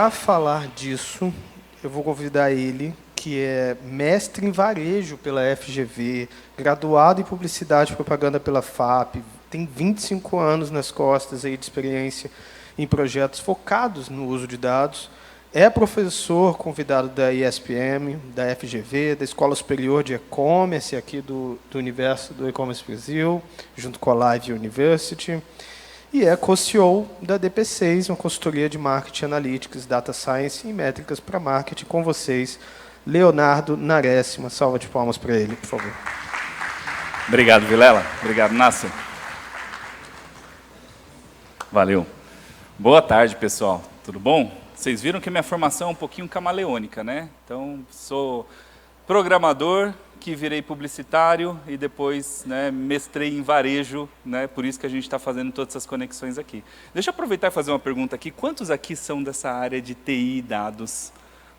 para falar disso, eu vou convidar ele, que é mestre em varejo pela FGV, graduado em publicidade e propaganda pela FAP, tem 25 anos nas costas aí de experiência em projetos focados no uso de dados, é professor convidado da ISPM, da FGV, da Escola Superior de E-Commerce, aqui do Universo do E-Commerce Brasil, junto com a Live University, e é co-CEO da DP6, uma consultoria de Marketing Analytics, Data Science e métricas para marketing. Com vocês, Leonardo Nares. Uma salva de palmas para ele, por favor. Obrigado, Vilela. Obrigado, Nasser. Valeu. Boa tarde, pessoal. Tudo bom? Vocês viram que minha formação é um pouquinho camaleônica, né? Então, sou programador, que virei publicitário e depois, né, mestrei em varejo, né? Por isso que a gente está fazendo todas essas conexões aqui. Deixa eu aproveitar e fazer uma pergunta aqui. Quantos aqui são dessa área de TI e dados,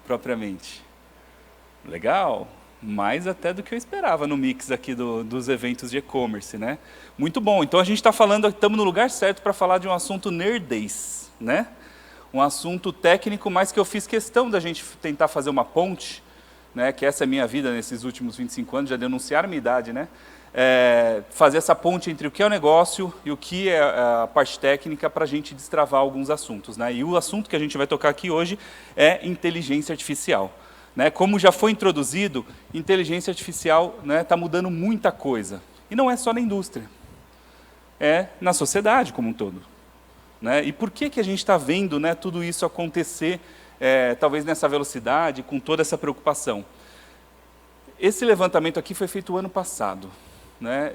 propriamente? Legal. Mais até do que eu esperava no mix aqui dos eventos de e-commerce, né? Muito bom. Então, a gente está falando, estamos no lugar certo para falar de um assunto nerdês, né? Um assunto técnico, mas que eu fiz questão da gente tentar fazer uma ponte, né, que essa é a minha vida nesses últimos 25 anos, já denunciaram a minha idade, né? Fazer essa ponte entre o que é o negócio e o que é a parte técnica para a gente destravar alguns assuntos, né? E o assunto que a gente vai tocar aqui hoje é inteligência artificial. Né? Como já foi introduzido, inteligência artificial está mudando muita coisa. E não é só na indústria, é na sociedade como um todo. Né? E por que a gente está vendo, né, tudo isso acontecer, talvez nessa velocidade, com toda essa preocupação? Esse levantamento aqui foi feito o ano passado, né,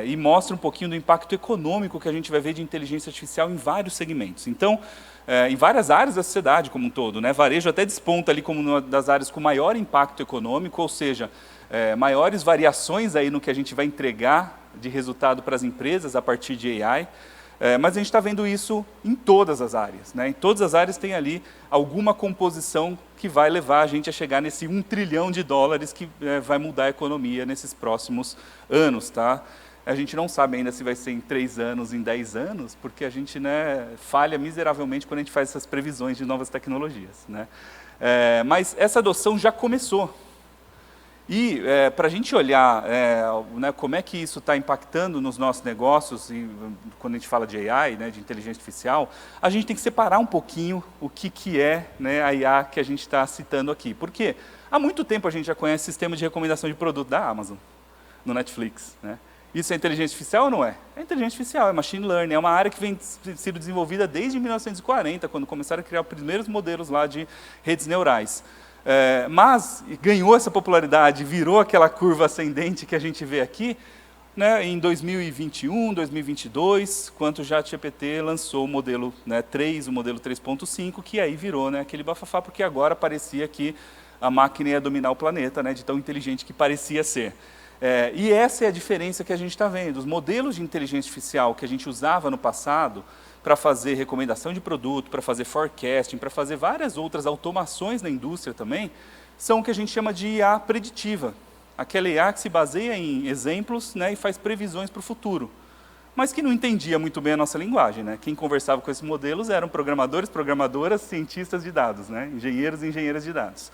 e mostra um pouquinho do impacto econômico que a gente vai ver de inteligência artificial em vários segmentos. Então, em várias áreas da sociedade como um todo, né, varejo até desponta ali como uma das áreas com maior impacto econômico, ou seja, maiores variações aí no que a gente vai entregar de resultado para as empresas a partir de AI. Mas a gente está vendo isso em todas as áreas. Né? Em todas as áreas tem ali alguma composição que vai levar a gente a chegar nesse $1 trilhão que vai mudar a economia nesses próximos anos. Tá? A gente não sabe ainda se vai ser em 3 anos, em 10 anos, porque a gente, né, falha miseravelmente quando a gente faz essas previsões de novas tecnologias. Né? Mas essa adoção já começou. E para a gente olhar né, como é que isso está impactando nos nossos negócios, e quando a gente fala de AI, né, de inteligência artificial, a gente tem que separar um pouquinho o que é, né, a IA que a gente está citando aqui. Porque há muito tempo a gente já conhece o sistema de recomendação de produto da Amazon, no Netflix. Né? Isso é inteligência artificial ou não é? É inteligência artificial, é machine learning, é uma área que vem sendo desenvolvida desde 1940, quando começaram a criar os primeiros modelos lá de redes neurais. Mas ganhou essa popularidade, virou aquela curva ascendente que a gente vê aqui, né, em 2021, 2022, quando o ChatGPT lançou o modelo, né, 3, o modelo 3.5, que aí virou, né, aquele bafafá, porque agora parecia que a máquina ia dominar o planeta, né, de tão inteligente que parecia ser. E essa é a diferença que a gente está vendo. Os modelos de inteligência artificial que a gente usava no passado para fazer recomendação de produto, para fazer forecasting, para fazer várias outras automações na indústria também, são o que a gente chama de IA preditiva. Aquela IA que se baseia em exemplos, né, e faz previsões para o futuro, mas que não entendia muito bem a nossa linguagem. Né? Quem conversava com esses modelos eram programadores, programadoras, cientistas de dados, né? Engenheiros e engenheiras de dados.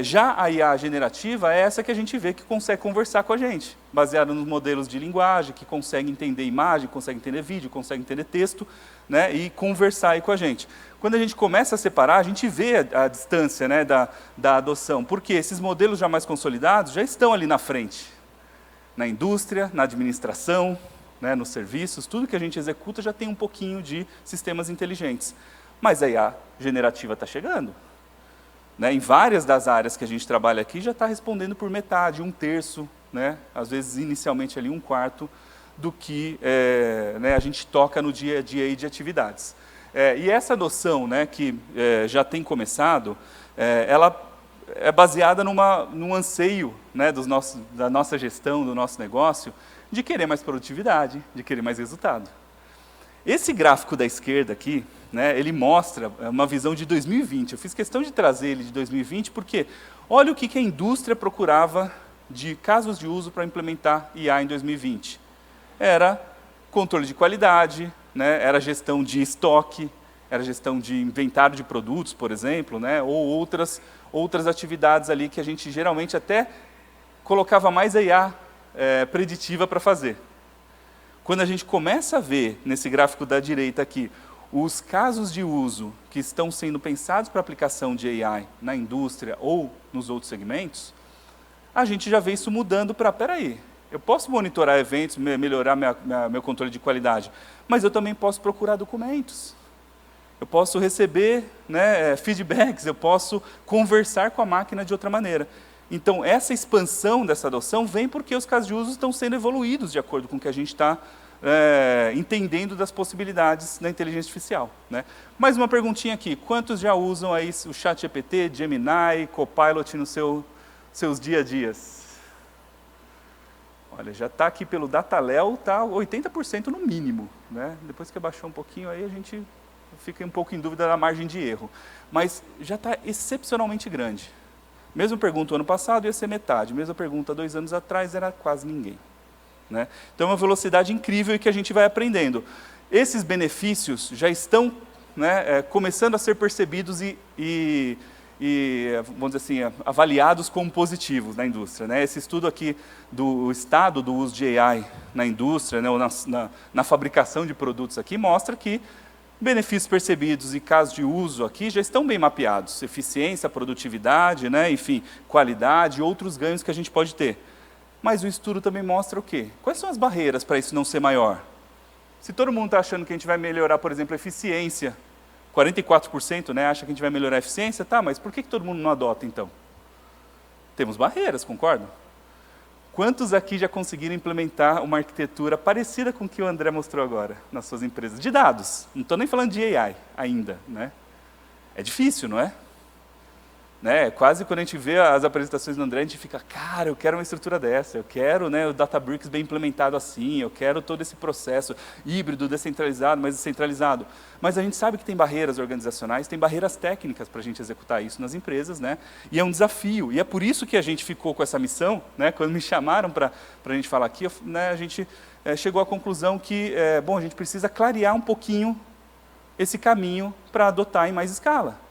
Já a IA generativa é essa que a gente vê que consegue conversar com a gente, baseada nos modelos de linguagem, que consegue entender imagem, consegue entender vídeo, consegue entender texto, né, e conversar aí com a gente. Quando a gente começa a separar, a gente vê a distância, né, da adoção, porque esses modelos já mais consolidados já estão ali na frente, na indústria, na administração, né, nos serviços, tudo que a gente executa já tem um pouquinho de sistemas inteligentes. Mas a IA generativa está chegando. Né, em várias das áreas que a gente trabalha aqui, já está respondendo por metade, 1/3, né, às vezes inicialmente ali 1/4, do que né, a gente toca no dia a dia aí de atividades. E essa adoção, né, que já tem começado, ela é baseada num anseio, né, da nossa gestão, do nosso negócio, de querer mais produtividade, de querer mais resultado. Esse gráfico da esquerda aqui, né, ele mostra uma visão de 2020. Eu fiz questão de trazer ele de 2020 porque olha o que a indústria procurava de casos de uso para implementar IA em 2020. Era controle de qualidade, né, era gestão de estoque, era gestão de inventário de produtos, por exemplo, né? Ou outras atividades ali que a gente geralmente até colocava mais a IA preditiva para fazer. Quando a gente começa a ver, nesse gráfico da direita aqui, os casos de uso que estão sendo pensados para aplicação de AI na indústria ou nos outros segmentos, a gente já vê isso mudando para, peraí, eu posso monitorar eventos, melhorar meu controle de qualidade, mas eu também posso procurar documentos. Eu posso receber, né, feedbacks, eu posso conversar com a máquina de outra maneira. Então, essa expansão dessa adoção vem porque os casos de uso estão sendo evoluídos de acordo com o que a gente está entendendo das possibilidades da inteligência artificial. Né? Mais uma perguntinha aqui. Quantos já usam aí o ChatGPT, Gemini, Copilot nos seus dia a dias? Olha, já está aqui pelo DataLeo, está 80% no mínimo. Né? Depois que abaixou um pouquinho, aí a gente fica um pouco em dúvida da margem de erro. Mas já está excepcionalmente grande. Mesma pergunta ano passado ia ser metade. Mesma pergunta 2 anos atrás era quase ninguém. Né? Então é uma velocidade incrível e que a gente vai aprendendo. Esses benefícios já estão, né, começando a ser percebidos e, vamos dizer assim, avaliados como positivos na indústria. Né? Esse estudo aqui do estado do uso de AI na indústria, né, ou na fabricação de produtos aqui, mostra que benefícios percebidos e casos de uso aqui já estão bem mapeados. Eficiência, produtividade, né, enfim, qualidade e outros ganhos que a gente pode ter. Mas o estudo também mostra o quê? Quais são as barreiras para isso não ser maior? Se todo mundo está achando que a gente vai melhorar, por exemplo, a eficiência, 44%, né, acha que a gente vai melhorar a eficiência, tá, mas por que todo mundo não adota, então? Temos barreiras, concordam? Quantos aqui já conseguiram implementar uma arquitetura parecida com o que o André mostrou agora, nas suas empresas? De dados, não estou nem falando de AI ainda. Né? É difícil, não é? Né? Quase quando a gente vê as apresentações do André, a gente fica, cara, eu quero uma estrutura dessa, eu quero, né, o Databricks bem implementado assim, eu quero todo esse processo híbrido, descentralizado, mas descentralizado. Mas a gente sabe que tem barreiras organizacionais, tem barreiras técnicas para a gente executar isso nas empresas, né? E é um desafio. E é por isso que a gente ficou com essa missão, né? Quando me chamaram para a gente falar aqui, né, a gente chegou à conclusão que, bom, a gente precisa clarear um pouquinho esse caminho para adotar em mais escala.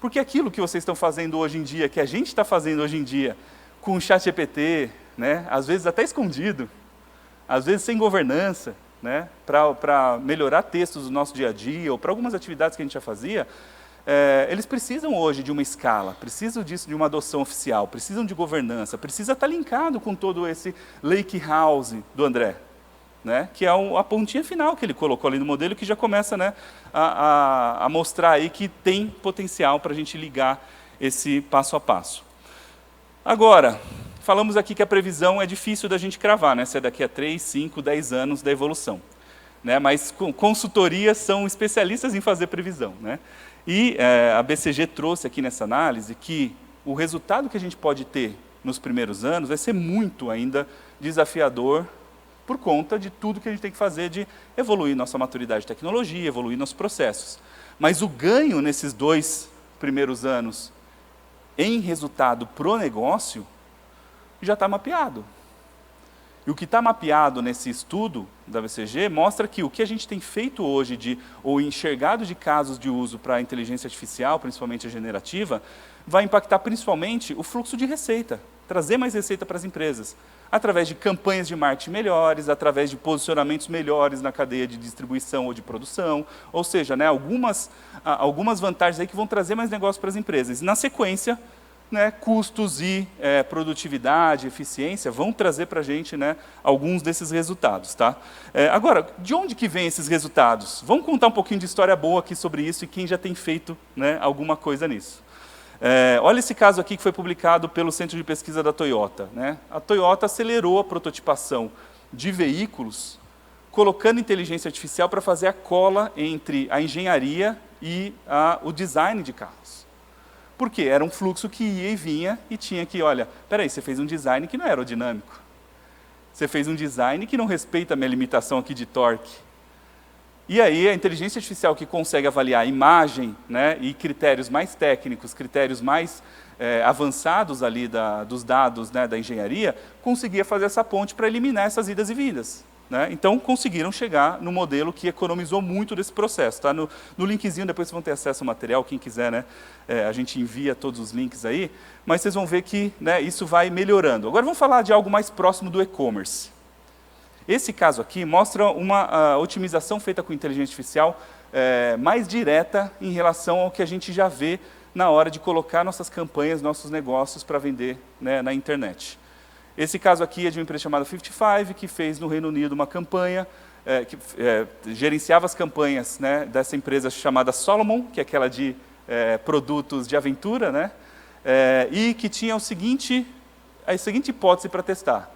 Porque aquilo que vocês estão fazendo hoje em dia, que a gente está fazendo hoje em dia, com o ChatGPT, né, às vezes até escondido, às vezes sem governança, né, para melhorar textos do nosso dia a dia, ou para algumas atividades que a gente já fazia, eles precisam hoje de uma escala, precisam disso, de uma adoção oficial, precisam de governança, precisa estar linkado com todo esse lake house do André. Né, que é a pontinha final que ele colocou ali no modelo, que já começa, né, a mostrar aí que tem potencial para a gente ligar esse passo a passo. Agora, falamos aqui que a previsão é difícil da gente cravar, né, se é daqui a 3, 5, 10 anos da evolução. Né, mas consultorias são especialistas em fazer previsão. Né, e a BCG trouxe aqui nessa análise que o resultado que a gente pode ter nos primeiros anos vai ser muito ainda desafiador, por conta de tudo que a gente tem que fazer de evoluir nossa maturidade de tecnologia, evoluir nossos processos. Mas o ganho nesses 2 primeiros anos em resultado pro negócio já está mapeado. E o que está mapeado nesse estudo da BCG mostra que o que a gente tem feito hoje, ou enxergado de casos de uso para a inteligência artificial, principalmente a generativa, vai impactar principalmente o fluxo de receita, trazer mais receita para as empresas, através de campanhas de marketing melhores, através de posicionamentos melhores na cadeia de distribuição ou de produção, ou seja, né, algumas vantagens aí que vão trazer mais negócio para as empresas. E na sequência, né, custos e produtividade, eficiência, vão trazer para a gente, né, alguns desses resultados. Tá? Agora, de onde que vem esses resultados? Vamos contar um pouquinho de história boa aqui sobre isso e quem já tem feito, né, alguma coisa nisso. Olha esse caso aqui que foi publicado pelo Centro de Pesquisa da Toyota. Né? A Toyota acelerou a prototipação de veículos, colocando inteligência artificial para fazer a cola entre a engenharia e o design de carros. Por quê? Era um fluxo que ia e vinha e tinha que, olha, peraí, você fez um design que não é aerodinâmico. Você fez um design que não respeita a minha limitação aqui de torque. E aí a inteligência artificial que consegue avaliar a imagem, né, e critérios mais técnicos, critérios mais avançados ali dos dados, né, da engenharia, conseguia fazer essa ponte para eliminar essas idas e vindas. né? Então, conseguiram chegar no modelo que economizou muito desse processo. Tá? No linkzinho, depois vocês vão ter acesso ao material, quem quiser, né? A gente envia todos os links aí, mas vocês vão ver que, né, isso vai melhorando. Agora, vamos falar de algo mais próximo do e-commerce. Esse caso aqui mostra uma otimização feita com inteligência artificial mais direta em relação ao que a gente já vê na hora de colocar nossas campanhas, nossos negócios para vender, né, na internet. Esse caso aqui é de uma empresa chamada 55, que fez no Reino Unido uma campanha, que gerenciava as campanhas, né, dessa empresa chamada Solomon, que é aquela de produtos de aventura, né, e que tinha a seguinte hipótese para testar.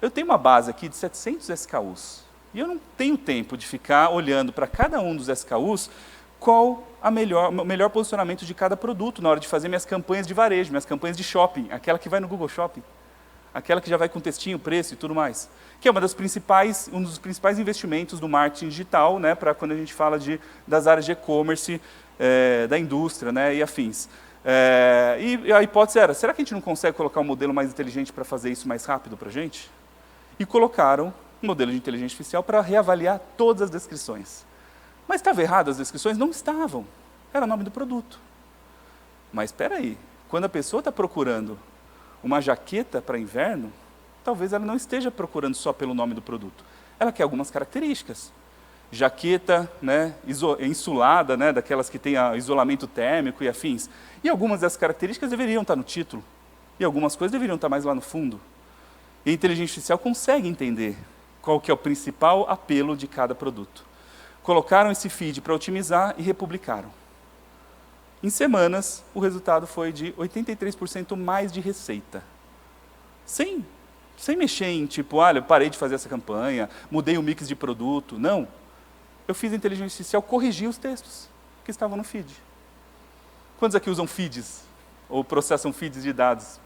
Eu tenho uma base aqui de 700 SKUs, e eu não tenho tempo de ficar olhando para cada um dos SKUs qual o melhor posicionamento de cada produto na hora de fazer minhas campanhas de varejo, minhas campanhas de shopping, aquela que vai no Google Shopping, aquela que já vai com textinho, preço e tudo mais, que é um dos principais investimentos do marketing digital, né, para quando a gente fala das áreas de e-commerce, da indústria, né, e afins. E a hipótese era, será que a gente não consegue colocar um modelo mais inteligente para fazer isso mais rápido para a gente? E colocaram um modelo de inteligência artificial para reavaliar todas as descrições. Mas estava errado as descrições? Não estavam. Era o nome do produto. Mas espera aí, quando a pessoa está procurando uma jaqueta para inverno, talvez ela não esteja procurando só pelo nome do produto. Ela quer algumas características. Jaqueta, né, insulada, né, daquelas que têm isolamento térmico e afins. E algumas dessas características deveriam estar no título. E algumas coisas deveriam estar mais lá no fundo. E a inteligência artificial consegue entender qual que é o principal apelo de cada produto. Colocaram esse feed para otimizar e republicaram. Em semanas, o resultado foi de 83% mais de receita. Sem mexer em tipo, olha, eu parei de fazer essa campanha, mudei o mix de produto. Não. Eu fiz a inteligência artificial corrigir os textos que estavam no feed. Quantos aqui usam feeds? Ou processam feeds de dados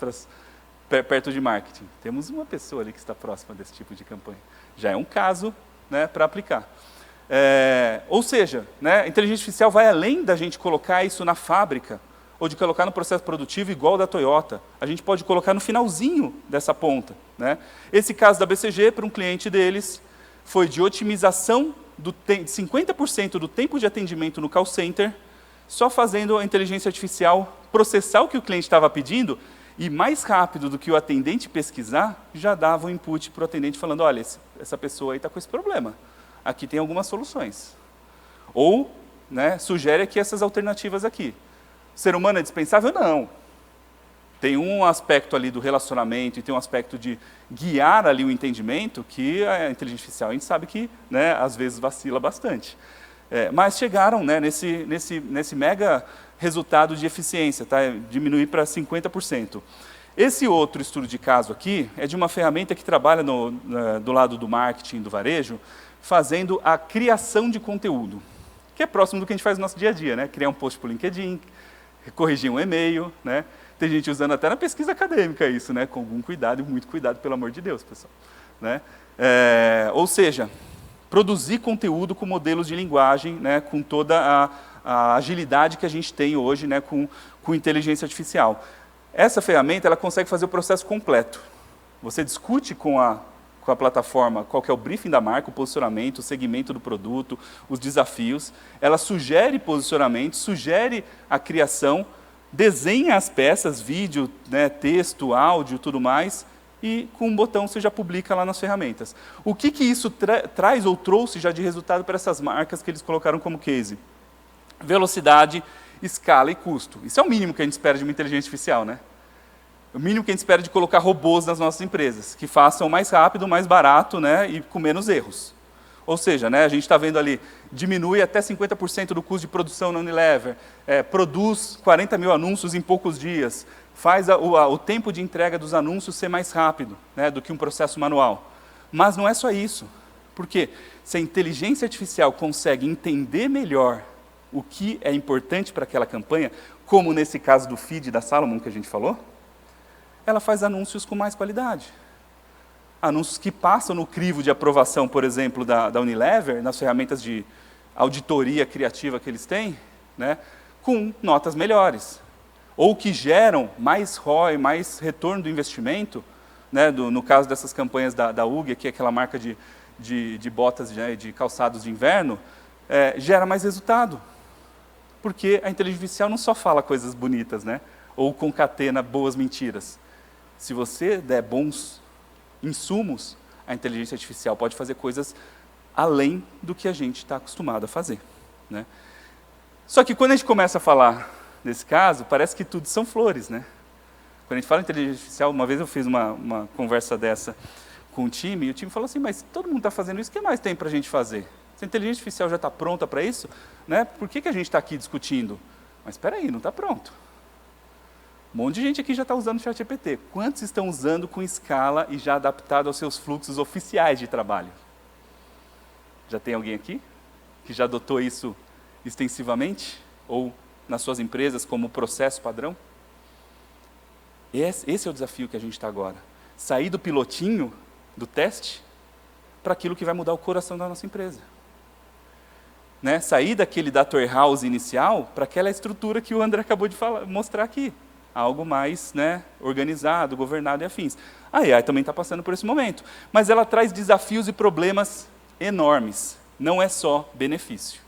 perto de marketing? Temos uma pessoa ali que está próxima desse tipo de campanha. Já é um caso, né, para aplicar. Ou seja, né, a inteligência artificial vai além da gente colocar isso na fábrica, ou de colocar no processo produtivo igual da Toyota. A gente pode colocar no finalzinho dessa ponta, né? Esse caso da BCG, para um cliente deles, foi de otimização de 50% do tempo de atendimento no call center, só fazendo a inteligência artificial processar o que o cliente estava pedindo, e mais rápido do que o atendente pesquisar, já dava um input para o atendente falando, olha, essa pessoa aí está com esse problema. Aqui tem algumas soluções. Ou, né, sugere aqui essas alternativas aqui. O ser humano é dispensável? Não. Tem um aspecto ali do relacionamento e tem um aspecto de guiar ali o entendimento que a inteligência artificial, a gente sabe que, né, às vezes vacila bastante. Mas chegaram, né, nesse mega resultado de eficiência, tá? Diminuir para 50%. Esse outro estudo de caso aqui é de uma ferramenta que trabalha do lado do marketing, do varejo, fazendo a criação de conteúdo, que é próximo do que a gente faz no nosso dia a dia, né? Criar um post para o LinkedIn, corrigir um e-mail, né? Tem gente usando até na pesquisa acadêmica isso, né? Com algum cuidado, e muito cuidado, pelo amor de Deus, pessoal. Né? Ou seja, produzir conteúdo com modelos de linguagem, né? Com toda a agilidade que a gente tem hoje, né? Com inteligência artificial. Essa ferramenta ela consegue fazer o processo completo. Você discute com a plataforma qual que é o briefing da marca, o posicionamento, o segmento do produto, os desafios. Ela sugere posicionamento, sugere a criação, desenha as peças, vídeo, né, texto, áudio, tudo mais, e com um botão você já publica lá nas ferramentas. O que isso traz ou trouxe já de resultado para essas marcas que eles colocaram como case? Velocidade, escala e custo. Isso é o mínimo que a gente espera de uma inteligência artificial, né? O mínimo que a gente espera de colocar robôs nas nossas empresas, que façam mais rápido, mais barato, né, e com menos erros. Ou seja, né, a gente está vendo ali, diminui até 50% do custo de produção na Unilever, produz 40 mil anúncios em poucos dias, faz o tempo de entrega dos anúncios ser mais rápido, né, do que um processo manual. Mas não é só isso. Por quê? Se a inteligência artificial consegue entender melhor o que é importante para aquela campanha, como nesse caso do feed da Salomon que a gente falou, ela faz anúncios com mais qualidade. Anúncios que passam no crivo de aprovação, por exemplo, da Unilever, nas ferramentas de auditoria criativa que eles têm, né, com notas melhores. Ou que geram mais ROI, mais retorno do investimento, né, no caso dessas campanhas da UG, que é aquela marca de de botas, de calçados de inverno, gera mais resultado. Porque a inteligência artificial não só fala coisas bonitas, né? Ou concatena boas mentiras. Se você der bons insumos, a inteligência artificial pode fazer coisas além do que a gente está acostumado a fazer, né? Só que quando a gente começa a falar nesse caso, parece que tudo são flores, né? Quando a gente fala em inteligência artificial, uma vez eu fiz uma conversa dessa com o time, e o time falou assim, mas todo mundo está fazendo isso, o que mais tem para a gente fazer? Se a inteligência artificial já está pronta para isso, né, por que a gente está aqui discutindo? Mas espera aí, não está pronto. Um monte de gente aqui já está usando o ChatGPT. Quantos estão usando com escala e já adaptado aos seus fluxos oficiais de trabalho? Já tem alguém aqui que já adotou isso extensivamente? Ou nas suas empresas como processo padrão? Esse é o desafio que a gente está agora. Sair do pilotinho, do teste, para aquilo que vai mudar o coração da nossa empresa. Né? Sair daquele data warehouse inicial para aquela estrutura que o André acabou de mostrar aqui. Algo mais, né, organizado, governado e afins. A AI também está passando por esse momento. Mas ela traz desafios e problemas enormes. Não é só benefício.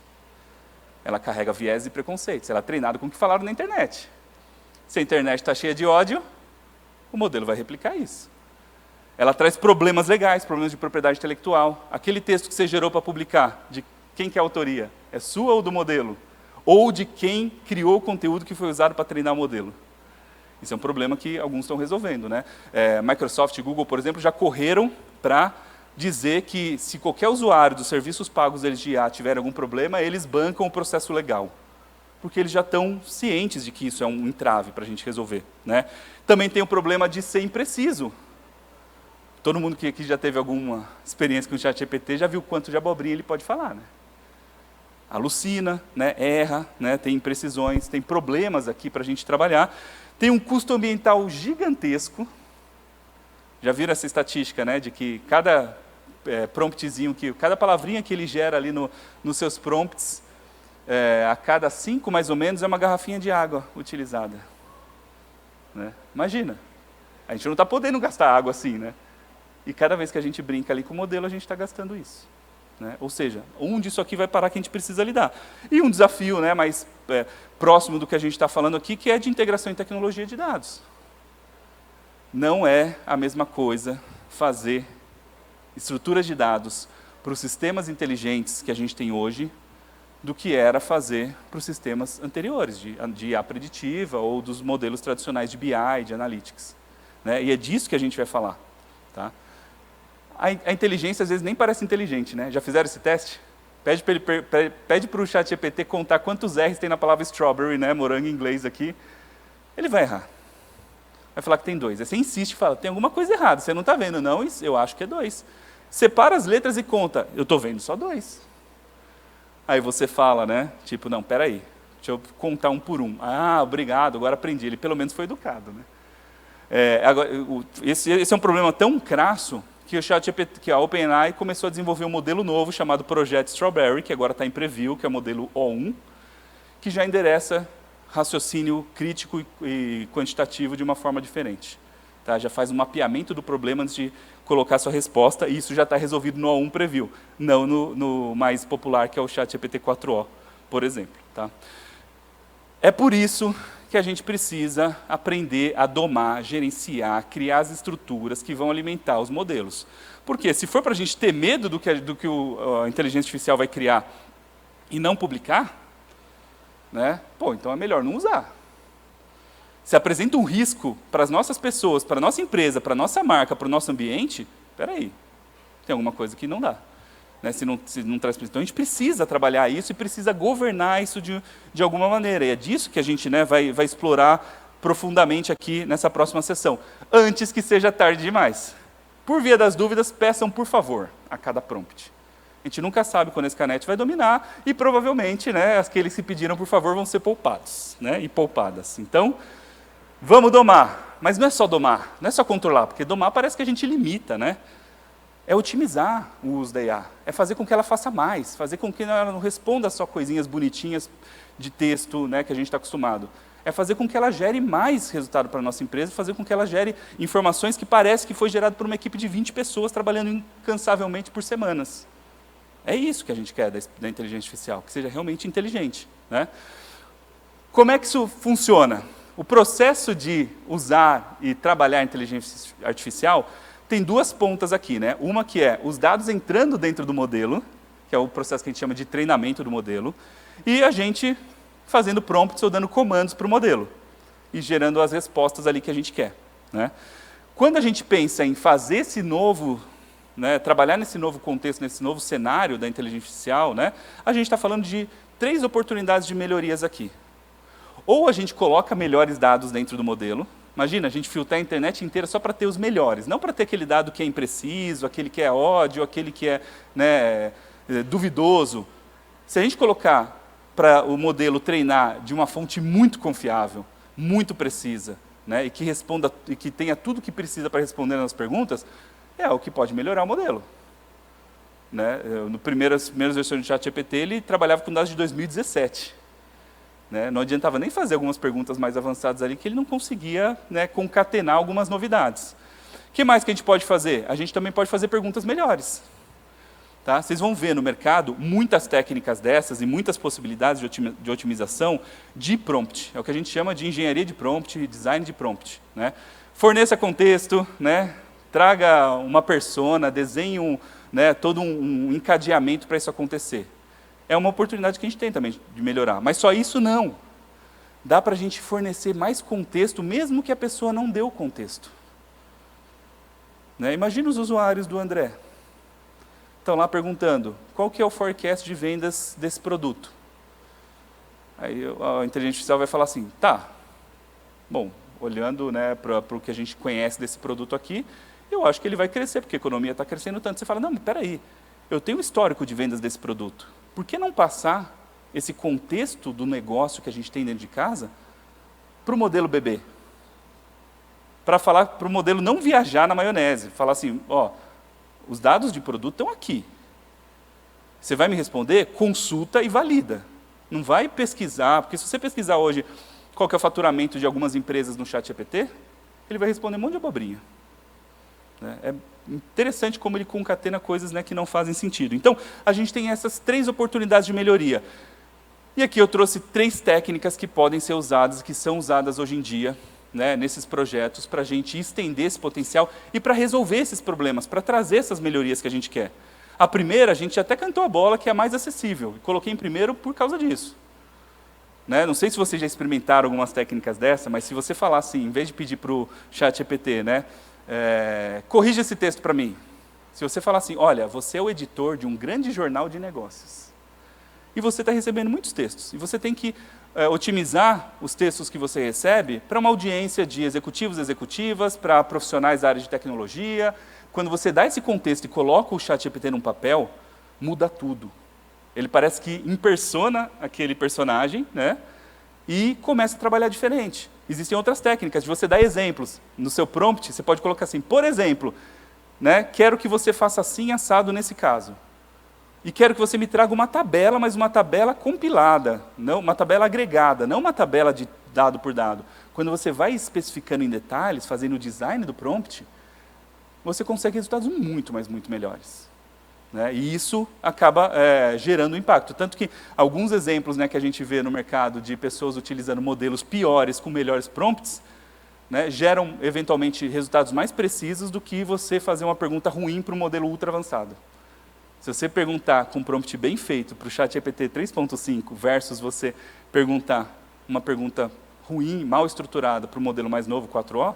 Ela carrega viés e preconceitos. Ela é treinada com o que falaram na internet. Se a internet está cheia de ódio, o modelo vai replicar isso. Ela traz problemas legais, problemas de propriedade intelectual. Aquele texto que você gerou para publicar, de quem que é a autoria? É sua ou do modelo? Ou de quem criou o conteúdo que foi usado para treinar o modelo? Isso é um problema que alguns estão resolvendo, né? Microsoft e Google, por exemplo, já correram para dizer que se qualquer usuário dos serviços pagos deles de IA tiver algum problema, eles bancam o processo legal. Porque eles já estão cientes de que isso é um entrave para a gente resolver, né? Também tem o problema de ser impreciso. Todo mundo que aqui já teve alguma experiência com o ChatGPT já viu quanto de abobrinha ele pode falar, né? Alucina, né? Erra, né? Tem imprecisões, tem problemas aqui para a gente trabalhar. Tem um custo ambiental gigantesco. Já viram essa estatística, né? De que cada promptzinho, cada palavrinha que ele gera ali nos seus prompts, a cada 5, mais ou menos, é uma garrafinha de água utilizada. Né? Imagina, a gente não está podendo gastar água assim, né? E cada vez que a gente brinca ali com o modelo, a gente está gastando isso. Né? Ou seja, onde isso aqui vai parar que a gente precisa lidar. E um desafio, né, mais próximo do que a gente está falando aqui, que é de integração em tecnologia de dados. Não é a mesma coisa fazer estruturas de dados para os sistemas inteligentes que a gente tem hoje, do que era fazer para os sistemas anteriores, de IA preditiva ou dos modelos tradicionais de BI, de Analytics. Né? E é disso que a gente vai falar. Tá? A inteligência, às vezes, nem parece inteligente. Né? Já fizeram esse teste? Pede para o ChatGPT contar quantos R's tem na palavra strawberry, né? Morango em inglês aqui. Ele vai errar. Vai falar que tem 2. Aí você insiste e fala, tem alguma coisa errada, você não está vendo. Não, eu acho que é 2. Separa as letras e conta. Eu estou vendo só 2. Aí você fala, né? Tipo, não, peraí, deixa eu contar um por um. Ah, obrigado, agora aprendi. Ele pelo menos foi educado, né? Esse é um problema tão crasso que a OpenAI começou a desenvolver um modelo novo chamado Projeto Strawberry, que agora está em preview, que é o modelo O1, que já endereça raciocínio crítico e quantitativo de uma forma diferente. Tá? Já faz um mapeamento do problema antes de colocar sua resposta, e isso já está resolvido no O1 Preview, não no mais popular, que é o ChatGPT 4o, por exemplo. Tá? É por isso que a gente precisa aprender a domar, gerenciar, criar as estruturas que vão alimentar os modelos. Porque se for para a gente ter medo do que a inteligência artificial vai criar e não publicar, né? Então é melhor não usar. Se apresenta um risco para as nossas pessoas, para a nossa empresa, para a nossa marca, para o nosso ambiente, espera aí, tem alguma coisa que não dá. Né? Se não traz... Então a gente precisa trabalhar isso e precisa governar isso de alguma maneira. E é disso que a gente, né, vai explorar profundamente aqui nessa próxima sessão. Antes que seja tarde demais. Por via das dúvidas, peçam por favor a cada prompt. A gente nunca sabe quando esse canete vai dominar e provavelmente, né, aqueles que pediram por favor vão ser poupados, né, e poupadas. Então, vamos domar. Mas não é só domar, não é só controlar, porque domar parece que a gente limita, né? É otimizar o uso da IA, é fazer com que ela faça mais, fazer com que ela não responda só coisinhas bonitinhas de texto, né, que a gente está acostumado. é fazer com que ela gere mais resultado para a nossa empresa, fazer com que ela gere informações que parece que foi gerado por uma equipe de 20 pessoas trabalhando incansavelmente por semanas. É isso que a gente quer da inteligência artificial, que seja realmente inteligente, né? Como é que isso funciona? O processo de usar e trabalhar a inteligência artificial tem duas pontas aqui, né? Uma que é os dados entrando dentro do modelo, que é o processo que a gente chama de treinamento do modelo, e a gente fazendo prompts ou dando comandos para o modelo, e gerando as respostas ali que a gente quer, né? Quando a gente pensa em fazer esse novo, né, trabalhar nesse novo contexto, nesse novo cenário da inteligência artificial, né, a gente está falando de 3 oportunidades de melhorias aqui. Ou a gente coloca melhores dados dentro do modelo. Imagina, a gente filtrar a internet inteira só para ter os melhores, não para ter aquele dado que é impreciso, aquele que é ódio, aquele que é, né, duvidoso. Se a gente colocar para o modelo treinar de uma fonte muito confiável, muito precisa, né, e que responda e que tenha tudo o que precisa para responder nas perguntas, é o que pode melhorar o modelo. Né? Nas primeiras versões do ChatGPT, ele trabalhava com dados de 2017. Né? Não adiantava nem fazer algumas perguntas mais avançadas ali, que ele não conseguia, né, concatenar algumas novidades. O que mais que a gente pode fazer? A gente também pode fazer perguntas melhores. Tá? Vocês vão ver no mercado muitas técnicas dessas e muitas possibilidades de otimização de prompt. É o que a gente chama de engenharia de prompt, design de prompt. Né? Forneça contexto, né? Traga uma persona, desenhe né, todo um encadeamento para isso acontecer. É uma oportunidade que a gente tem também de melhorar. Mas só isso não. Dá para a gente fornecer mais contexto, mesmo que a pessoa não dê o contexto. Né? Imagina os usuários do André. Estão lá perguntando, qual que é o forecast de vendas desse produto? Aí a inteligência artificial vai falar assim, tá, bom, olhando, né, para o que a gente conhece desse produto aqui, eu acho que ele vai crescer, porque a economia está crescendo tanto. Você fala, não, mas espera aí, eu tenho um histórico de vendas desse produto. Por que não passar esse contexto do negócio que a gente tem dentro de casa para o modelo bebê? Para falar para o modelo não viajar na maionese. Falar assim, ó, os dados de produto estão aqui. Você vai me responder? Consulta e valida. Não vai pesquisar, porque se você pesquisar hoje qual que é o faturamento de algumas empresas no ChatGPT, ele vai responder um monte de abobrinha. É interessante como ele concatena coisas, né, que não fazem sentido. Então, a gente tem essas 3 oportunidades de melhoria. E aqui eu trouxe 3 técnicas que podem ser usadas, que são usadas hoje em dia, né, nesses projetos, para a gente estender esse potencial e para resolver esses problemas, para trazer essas melhorias que a gente quer. A primeira, a gente até cantou a bola, que é a mais acessível. Coloquei em primeiro por causa disso. Né? Não sei se vocês já experimentaram algumas técnicas dessa, mas se você falar assim, em vez de pedir para o ChatGPT, né, corrija esse texto para mim. Se você falar assim, olha, você é o editor de um grande jornal de negócios, e você está recebendo muitos textos, e você tem que otimizar os textos que você recebe para uma audiência de executivos e executivas, para profissionais da área de tecnologia. Quando você dá esse contexto e coloca o ChatGPT num papel, muda tudo. Ele parece que impersona aquele personagem, né, e começa a trabalhar diferente. Existem outras técnicas de você dar exemplos. No seu prompt, você pode colocar assim, por exemplo, né, quero que você faça assim, assado nesse caso. E quero que você me traga uma tabela, mas uma tabela compilada, não uma tabela agregada, não uma tabela de dado por dado. Quando você vai especificando em detalhes, fazendo o design do prompt, você consegue resultados muito, mas muito melhores. Né? E isso acaba gerando impacto. Tanto que alguns exemplos, né, que a gente vê no mercado de pessoas utilizando modelos piores com melhores prompts, né, geram, eventualmente, resultados mais precisos do que você fazer uma pergunta ruim para um modelo ultra avançado. Se você perguntar com um prompt bem feito para o ChatGPT 3.5 versus você perguntar uma pergunta ruim, mal estruturada para o modelo mais novo, 4O,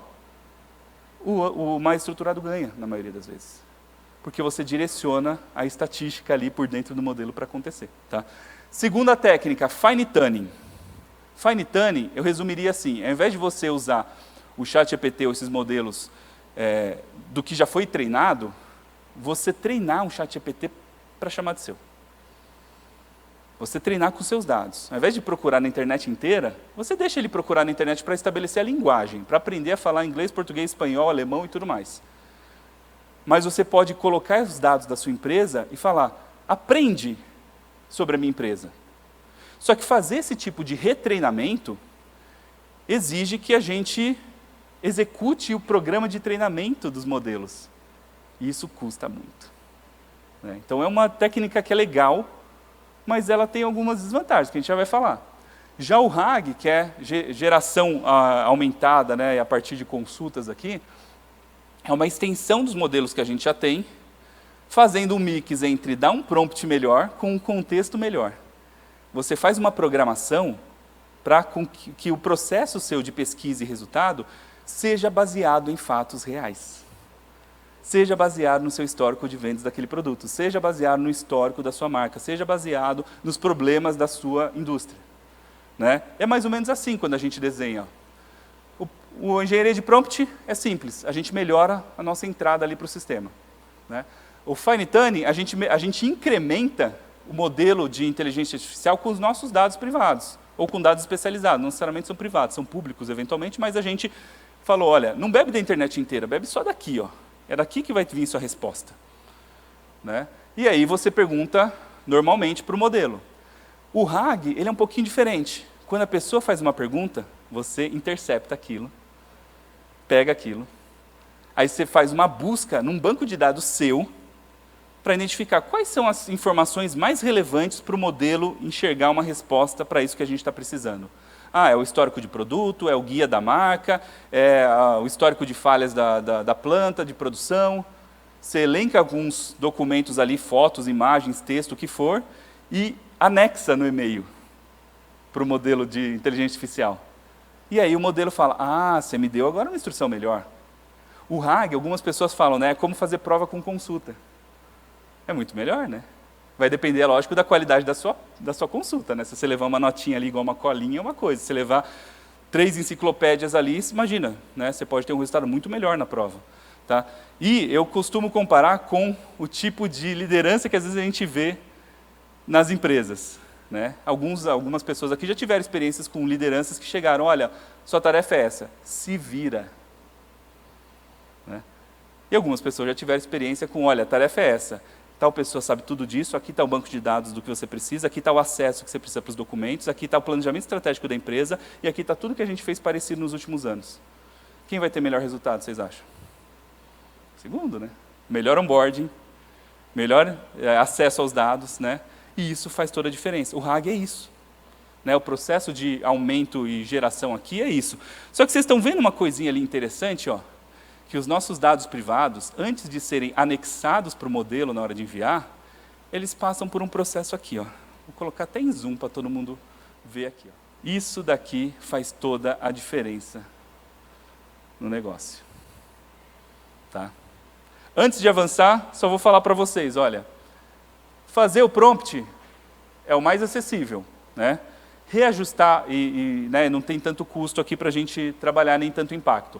o mais estruturado ganha, na maioria das vezes. Porque você direciona a estatística ali por dentro do modelo para acontecer. Tá? Segunda técnica, fine tuning. Fine tuning, eu resumiria assim, ao invés de você usar o ChatGPT ou esses modelos do que já foi treinado, você treinar um ChatGPT para chamar de seu. Você treinar com seus dados. Ao invés de procurar na internet inteira, você deixa ele procurar na internet para estabelecer a linguagem, para aprender a falar inglês, português, espanhol, alemão e tudo mais. Mas você pode colocar os dados da sua empresa e falar, aprende sobre a minha empresa. Só que fazer esse tipo de retreinamento exige que a gente execute o programa de treinamento dos modelos. E isso custa muito. Né? Então, é uma técnica que é legal, mas ela tem algumas desvantagens, que a gente já vai falar. Já o RAG, que é geração aumentada, né, a partir de consultas aqui, é uma extensão dos modelos que a gente já tem, fazendo um mix entre dar um prompt melhor com um contexto melhor. Você faz uma programação para que o processo seu de pesquisa e resultado seja baseado em fatos reais. Seja baseado no seu histórico de vendas daquele produto, seja baseado no histórico da sua marca, seja baseado nos problemas da sua indústria. Né? É mais ou menos assim quando a gente desenha. O engenharia de prompt é simples, a gente melhora a nossa entrada ali para o sistema. Né? O Fine Tuning, a gente incrementa o modelo de inteligência artificial com os nossos dados privados, ou com dados especializados, não necessariamente são privados, são públicos eventualmente, mas a gente falou, olha, não bebe da internet inteira, bebe só daqui, ó. É daqui que vai vir sua resposta. Né? E aí você pergunta normalmente para o modelo. O RAG, ele é um pouquinho diferente. Quando a pessoa faz uma pergunta, você intercepta aquilo, pega aquilo, aí você faz uma busca num banco de dados seu, para identificar quais são as informações mais relevantes para o modelo enxergar uma resposta para isso que a gente está precisando. É o histórico de produto, é o guia da marca, é o histórico de falhas da planta, de produção. Você elenca alguns documentos ali, fotos, imagens, texto, o que for, e anexa no e-mail para o modelo de inteligência artificial. E aí o modelo fala, você me deu agora uma instrução melhor. O RAG, algumas pessoas falam, né, é como fazer prova com consulta. É muito melhor, né? Vai depender, lógico, da qualidade da sua consulta. Né? Se você levar uma notinha ali igual uma colinha, é uma coisa. Se você levar 3 enciclopédias ali, imagina, né? Você pode ter um resultado muito melhor na prova. Tá? E eu costumo comparar com o tipo de liderança que às vezes a gente vê nas empresas. Né? Algumas pessoas aqui já tiveram experiências com lideranças que chegaram, olha, sua tarefa é essa, se vira. Né? E algumas pessoas já tiveram experiência com, olha, a tarefa é essa, tal pessoa sabe tudo disso, aqui está o banco de dados do que você precisa, aqui está o acesso que você precisa para os documentos, aqui está o planejamento estratégico da empresa, e aqui está tudo que a gente fez parecido nos últimos anos. Quem vai ter melhor resultado, vocês acham? Segundo, né? Melhor onboarding, melhor acesso aos dados, né? E isso faz toda a diferença. O RAG é isso. Né? O processo de aumento e geração aqui é isso. Só que vocês estão vendo uma coisinha ali interessante, ó, que os nossos dados privados, antes de serem anexados para o modelo na hora de enviar, eles passam por um processo aqui. Ó. Vou colocar até em zoom para todo mundo ver aqui. Ó. Isso daqui faz toda a diferença no negócio. Tá? Antes de avançar, só vou falar para vocês, olha, fazer o prompt é o mais acessível. Né? Reajustar, né, não tem tanto custo aqui para a gente trabalhar, nem tanto impacto.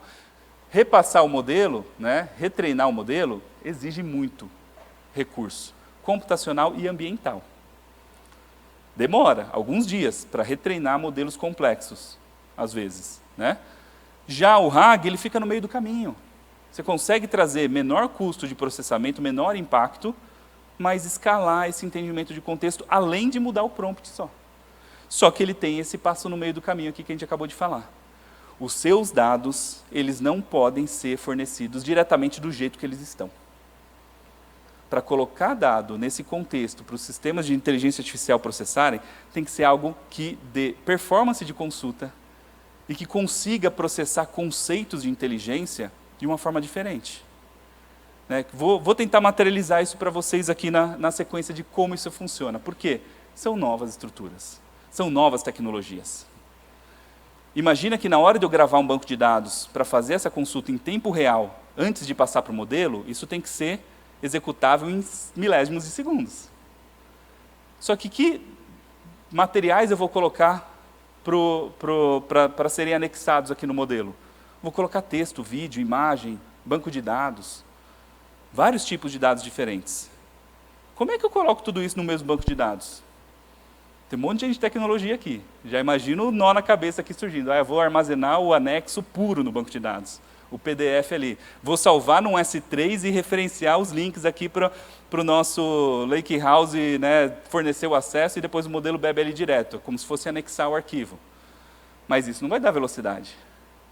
Repassar o modelo, né, retreinar o modelo, exige muito recurso computacional e ambiental. Demora alguns dias para retreinar modelos complexos, às vezes. Né? Já o RAG, ele fica no meio do caminho. Você consegue trazer menor custo de processamento, menor impacto, mas escalar esse entendimento de contexto, além de mudar o prompt só. Só que ele tem esse passo no meio do caminho aqui que a gente acabou de falar. Os seus dados, eles não podem ser fornecidos diretamente do jeito que eles estão. Para colocar dado nesse contexto, para os sistemas de inteligência artificial processarem, tem que ser algo que dê performance de consulta e que consiga processar conceitos de inteligência de uma forma diferente. Né? Vou tentar materializar isso para vocês aqui na sequência de como isso funciona. Por quê? São novas estruturas, são novas tecnologias. Imagina que na hora de eu gravar um banco de dados para fazer essa consulta em tempo real, antes de passar para o modelo, isso tem que ser executável em milésimos de segundos. Só que materiais eu vou colocar para serem anexados aqui no modelo? Vou colocar texto, vídeo, imagem, banco de dados, vários tipos de dados diferentes. Como é que eu coloco tudo isso no mesmo banco de dados? Tem um monte de tecnologia aqui. Já imagino o nó na cabeça aqui surgindo. Eu vou armazenar o anexo puro no banco de dados. O PDF ali. Vou salvar num S3 e referenciar os links aqui para o nosso Lakehouse, né, fornecer o acesso e depois o modelo bebe ali direto, como se fosse anexar o arquivo. Mas isso não vai dar velocidade.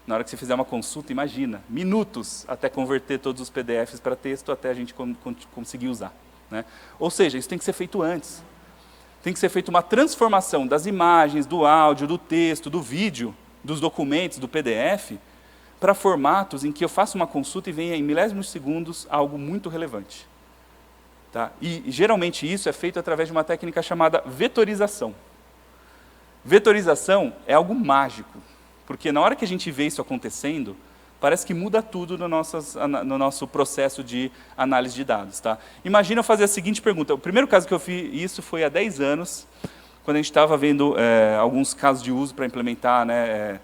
Na hora que você fizer uma consulta, imagina, minutos até converter todos os PDFs para texto, até a gente conseguir usar, né? Ou seja, isso tem que ser feito antes. Tem que ser feita uma transformação das imagens, do áudio, do texto, do vídeo, dos documentos, do PDF, para formatos em que eu faço uma consulta e venha em milésimos de segundos algo muito relevante. Tá? E geralmente isso é feito através de uma técnica chamada vetorização. Vetorização é algo mágico, porque na hora que a gente vê isso acontecendo, parece que muda tudo no nosso processo de análise de dados. Tá? Imagina eu fazer a seguinte pergunta. O primeiro caso que eu fiz isso foi há 10 anos, quando a gente estava vendo alguns casos de uso para implementar, né,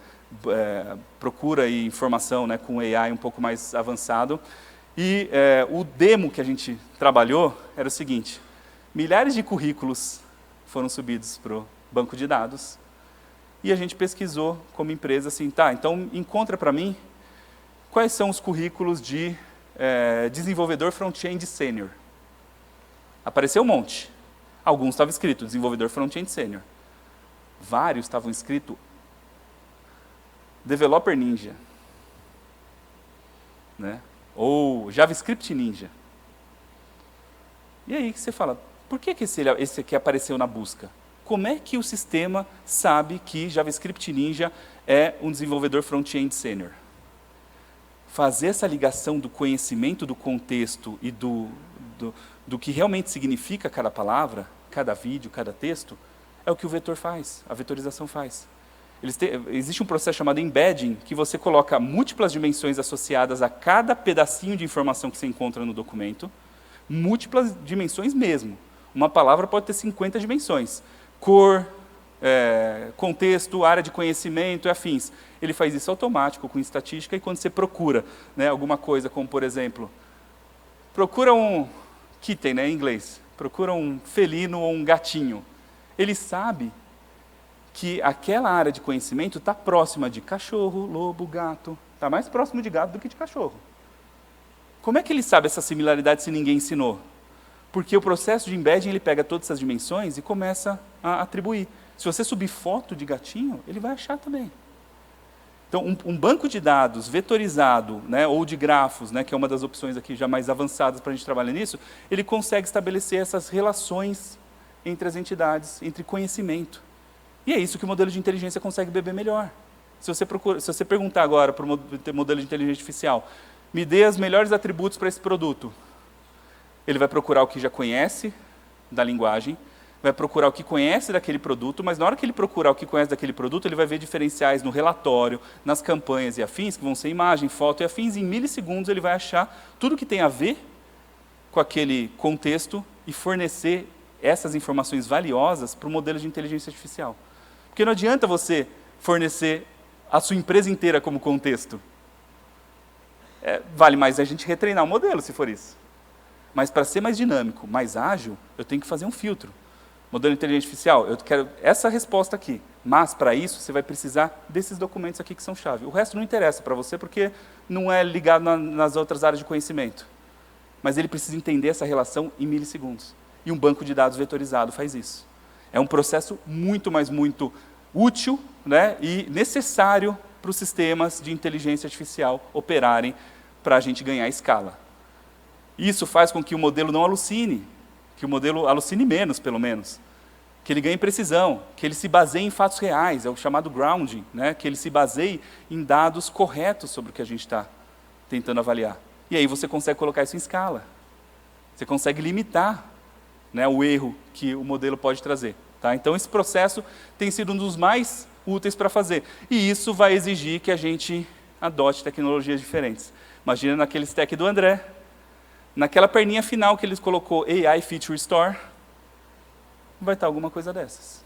procura e informação, né, com AI um pouco mais avançado. E o demo que a gente trabalhou era o seguinte: milhares de currículos foram subidos para o banco de dados, e a gente pesquisou como empresa assim, tá, então encontra para mim quais são os currículos de desenvolvedor front-end sênior. Apareceu um monte. Alguns estavam escrito desenvolvedor front-end sênior. Vários estavam escrito developer ninja, né? Ou JavaScript ninja. E aí que você fala, por que esse aqui apareceu na busca? Como é que o sistema sabe que JavaScript ninja é um desenvolvedor front-end sênior? Fazer essa ligação do conhecimento do contexto e do que realmente significa cada palavra, cada vídeo, cada texto, é o que o vetor faz, a vetorização faz. Existe um processo chamado embedding, que você coloca múltiplas dimensões associadas a cada pedacinho de informação que você encontra no documento, múltiplas dimensões mesmo. Uma palavra pode ter 50 dimensões. Cor, contexto, área de conhecimento e afins. Ele faz isso automático, com estatística, e quando você procura, né, alguma coisa, como por exemplo, procura um kitten, né, em inglês, procura um felino ou um gatinho. Ele sabe que aquela área de conhecimento está próxima de cachorro, lobo, gato. Está mais próximo de gato do que de cachorro. Como é que ele sabe essa similaridade se ninguém ensinou? Porque o processo de embedding, ele pega todas essas dimensões e começa a atribuir. Se você subir foto de gatinho, ele vai achar também. Então, um banco de dados vetorizado, né, ou de grafos, né, que é uma das opções aqui já mais avançadas para a gente trabalhar nisso, ele consegue estabelecer essas relações entre as entidades, entre conhecimento. E é isso que o modelo de inteligência consegue beber melhor. Se você perguntar agora para o modelo de inteligência artificial, me dê os melhores atributos para esse produto, ele vai procurar o que já conhece da linguagem, vai procurar o que conhece daquele produto, mas na hora que ele procurar o que conhece daquele produto, ele vai ver diferenciais no relatório, nas campanhas e afins, que vão ser imagem, foto e afins, e em milissegundos ele vai achar tudo que tem a ver com aquele contexto e fornecer essas informações valiosas para o modelo de inteligência artificial. Porque não adianta você fornecer a sua empresa inteira como contexto. Vale mais a gente retreinar o modelo, se for isso. Mas para ser mais dinâmico, mais ágil, eu tenho que fazer um filtro. Modelo de inteligência artificial, eu quero essa resposta aqui. Mas, para isso, você vai precisar desses documentos aqui que são chave. O resto não interessa para você, porque não é ligado nas outras áreas de conhecimento. Mas ele precisa entender essa relação em milissegundos. E um banco de dados vetorizado faz isso. É um processo muito útil, né, e necessário para os sistemas de inteligência artificial operarem para a gente ganhar escala. Isso faz com que o modelo não alucine, que o modelo alucine menos, pelo menos. Que ele ganhe precisão, que ele se baseie em fatos reais, é o chamado grounding, né, que ele se baseie em dados corretos sobre o que a gente está tentando avaliar. E aí você consegue colocar isso em escala. Você consegue limitar, né, o erro que o modelo pode trazer. Tá? Então, esse processo tem sido um dos mais úteis para fazer. E isso vai exigir que a gente adote tecnologias diferentes. Imagina naquele stack do André, naquela perninha final que ele colocou AI Feature Store, vai estar alguma coisa dessas.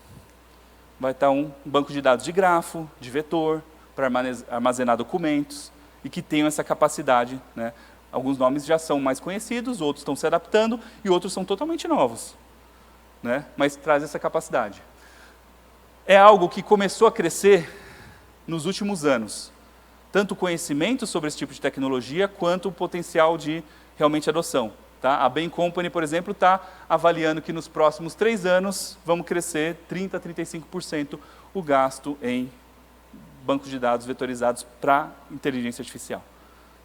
Vai estar um banco de dados de grafo, de vetor, para armazenar documentos, e que tenham essa capacidade, né? Alguns nomes já são mais conhecidos, outros estão se adaptando, e outros são totalmente novos, né? Mas traz essa capacidade. É algo que começou a crescer nos últimos anos. Tanto o conhecimento sobre esse tipo de tecnologia, quanto o potencial de realmente adoção. Tá? A Bain Company, por exemplo, está avaliando que nos próximos 3 anos vamos crescer 30% a 35% o gasto em bancos de dados vetorizados para inteligência artificial,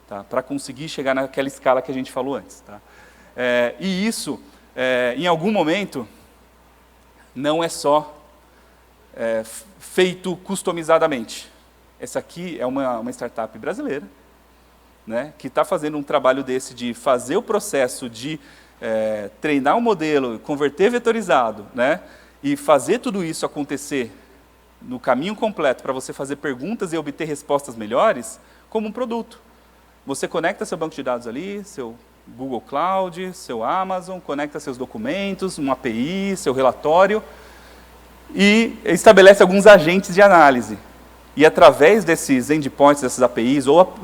tá? Para conseguir chegar naquela escala que a gente falou antes. Tá? E isso, em algum momento, não é só feito customizadamente. Essa aqui é uma startup brasileira, né, que está fazendo um trabalho desse de fazer o processo de treinar um modelo, converter vetorizado, né, e fazer tudo isso acontecer no caminho completo para você fazer perguntas e obter respostas melhores como um produto. Você conecta seu banco de dados ali, seu Google Cloud, seu Amazon, conecta seus documentos, uma API, seu relatório e estabelece alguns agentes de análise. E através desses endpoints, dessas APIs, ou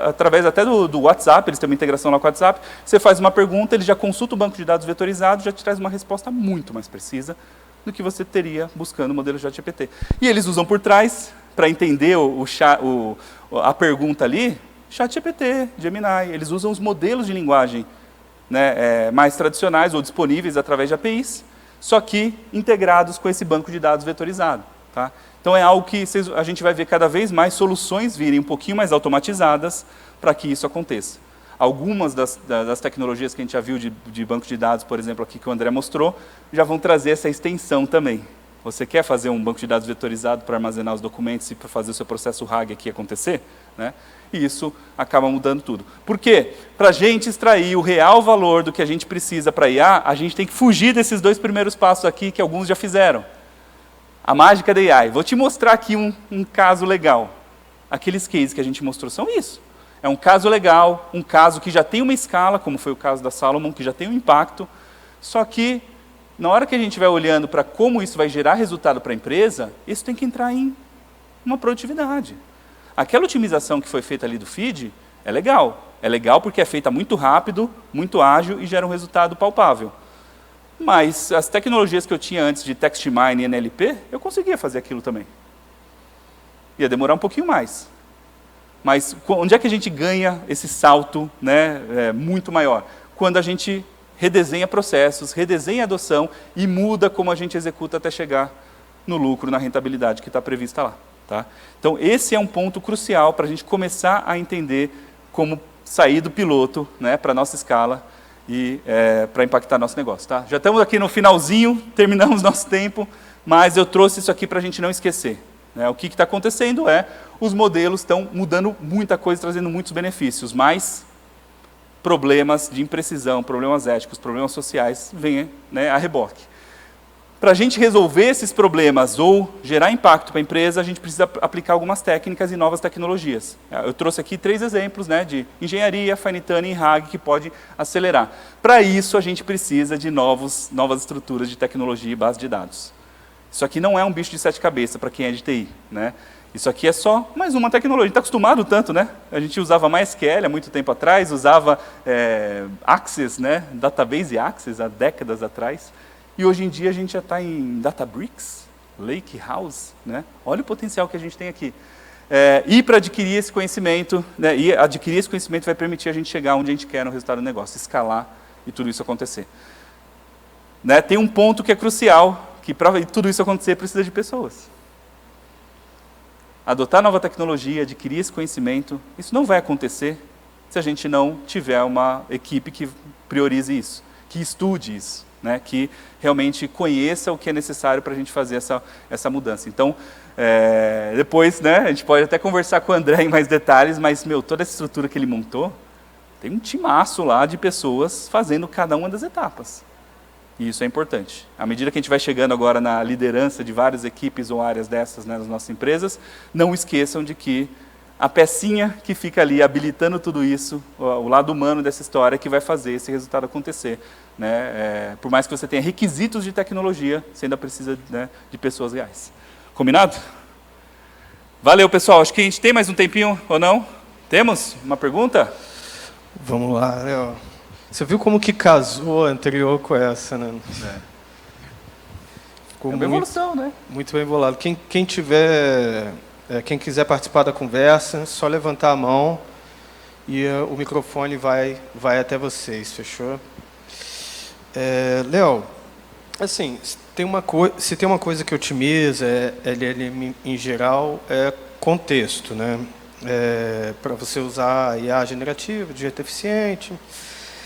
através até do WhatsApp, eles têm uma integração lá com o WhatsApp, você faz uma pergunta, ele já consulta o banco de dados vetorizado, já te traz uma resposta muito mais precisa do que você teria buscando o modelo ChatGPT. E eles usam por trás, para entender a pergunta ali, ChatGPT, Gemini, eles usam os modelos de linguagem, né, mais tradicionais ou disponíveis através de APIs, só que integrados com esse banco de dados vetorizado. Tá? Então é algo que a gente vai ver cada vez mais soluções virem um pouquinho mais automatizadas para que isso aconteça. Algumas das tecnologias que a gente já viu de banco de dados, por exemplo, aqui que o André mostrou, já vão trazer essa extensão também. Você quer fazer um banco de dados vetorizado para armazenar os documentos e para fazer o seu processo RAG aqui acontecer? Né? E isso acaba mudando tudo. Por quê? Para a gente extrair o real valor do que a gente precisa para IA, a gente tem que fugir desses dois primeiros passos aqui que alguns já fizeram. A mágica da AI. Vou te mostrar aqui um caso legal. Aqueles cases que a gente mostrou são isso. É um caso legal, um caso que já tem uma escala, como foi o caso da Salomon, que já tem um impacto, só que, na hora que a gente vai olhando para como isso vai gerar resultado para a empresa, isso tem que entrar em uma produtividade. Aquela otimização que foi feita ali do feed é legal. É legal porque é feita muito rápido, muito ágil e gera um resultado palpável. Mas as tecnologias que eu tinha antes de text mine e NLP, eu conseguia fazer aquilo também. Ia demorar um pouquinho mais. Mas onde é que a gente ganha esse salto, né, muito maior? Quando a gente redesenha processos, redesenha a adoção e muda como a gente executa até chegar no lucro, na rentabilidade que está prevista lá. Tá? Então, esse é um ponto crucial para a gente começar a entender como sair do piloto, né, para a nossa escala e para impactar nosso negócio. Tá? Já estamos aqui no finalzinho, terminamos nosso tempo, mas eu trouxe isso aqui para a gente não esquecer. Né? O que está acontecendo os modelos estão mudando muita coisa, trazendo muitos benefícios, mas problemas de imprecisão, problemas éticos, problemas sociais vêm, né, a reboque. Para a gente resolver esses problemas ou gerar impacto para a empresa, a gente precisa aplicar algumas técnicas e novas tecnologias. Eu trouxe aqui 3 exemplos, né, de engenharia, fine tuning e RAG que pode acelerar. Para isso, a gente precisa de novas estruturas de tecnologia e base de dados. Isso aqui não é um bicho de 7 cabeças para quem é de TI. Né? Isso aqui é só mais uma tecnologia. A gente está acostumado tanto, né? A gente usava MySQL há muito tempo atrás, usava Access, né? Database Access há décadas atrás. E hoje em dia a gente já está em Databricks, Lakehouse, né? Olha o potencial que a gente tem aqui. E para adquirir esse conhecimento, né? E adquirir esse conhecimento vai permitir a gente chegar onde a gente quer no resultado do negócio, escalar e tudo isso acontecer. Né? Tem um ponto que é crucial, que para tudo isso acontecer precisa de pessoas. Adotar nova tecnologia, adquirir esse conhecimento, isso não vai acontecer se a gente não tiver uma equipe que priorize isso, que estude isso, né? Que realmente conheça o que é necessário para a gente fazer essa mudança. Então, depois, né, a gente pode até conversar com o André em mais detalhes, mas toda essa estrutura que ele montou, tem um timaço lá de pessoas fazendo cada uma das etapas. E isso é importante. À medida que a gente vai chegando agora na liderança de várias equipes ou áreas dessas, né, nas nossas empresas, não esqueçam de que a pecinha que fica ali habilitando tudo isso, o lado humano dessa história, que vai fazer esse resultado acontecer. Né? Por mais que você tenha requisitos de tecnologia, você ainda precisa, né, de pessoas reais. Combinado? Valeu, pessoal. Acho que a gente tem mais um tempinho, ou não? Temos? Uma pergunta? Vamos lá, Léo. Você viu como que casou a anterior com essa, né? Ficou uma evolução, né? Muito bem bolado. Quem quiser participar da conversa, só levantar a mão e o microfone vai até vocês, fechou? Léo, assim, se tem uma coisa que otimiza LLM em geral, é contexto, né? Para você usar IA generativa de jeito eficiente.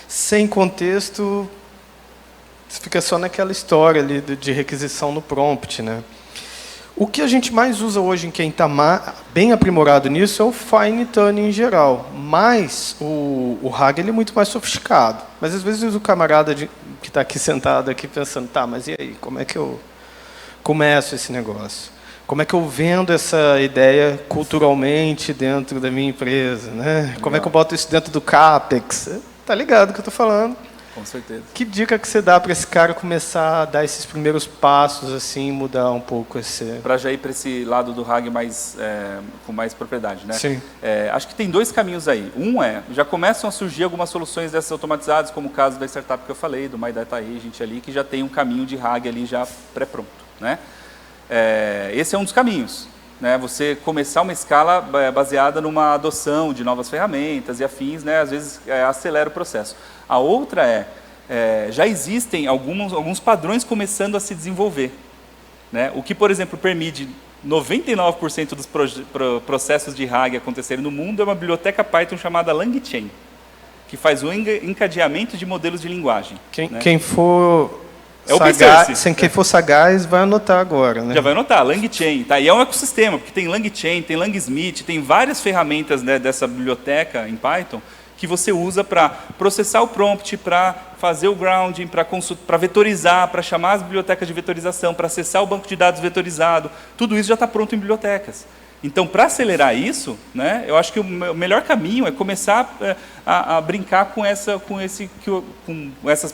Sem contexto, fica só naquela história ali de requisição no prompt, né? O que a gente mais usa hoje em quem está bem aprimorado nisso é o fine tuning em geral, mas o RAG ele é muito mais sofisticado. Mas às vezes o camarada que está aqui sentado aqui pensando, tá, mas e aí, como é que eu começo esse negócio? Como é que eu vendo essa ideia culturalmente dentro da minha empresa, né? Como é que eu boto isso dentro do CAPEX? Tá ligado o que eu estou falando? Com certeza. Que dica que você dá para esse cara começar a dar esses primeiros passos, assim, mudar um pouco esse... Para já ir para esse lado do RAG com mais propriedade, né? Sim. Acho que tem 2 caminhos aí. Já começam a surgir algumas soluções dessas automatizadas, como o caso da startup que eu falei, do My Data Agent ali, que já tem um caminho de RAG ali já pré-pronto, né? Esse é um dos caminhos, né? Você começar uma escala baseada numa adoção de novas ferramentas e afins, né? Às vezes acelera o processo. A outra já existem alguns padrões começando a se desenvolver, né? O que, por exemplo, permite 99% dos processos de RAG acontecerem no mundo é uma biblioteca Python chamada LangChain, que faz o encadeamento de modelos de linguagem. Quem for... Quem for sagaz vai anotar agora, né? Já vai anotar, LangChain, tá? E é um ecossistema, porque tem LangChain, tem LangSmith, tem várias ferramentas, né, dessa biblioteca em Python que você usa para processar o prompt, para fazer o grounding, para vetorizar, para chamar as bibliotecas de vetorização, para acessar o banco de dados vetorizado. Tudo isso já está pronto em bibliotecas. Então, para acelerar isso, né, eu acho que o melhor caminho é começar a brincar com essas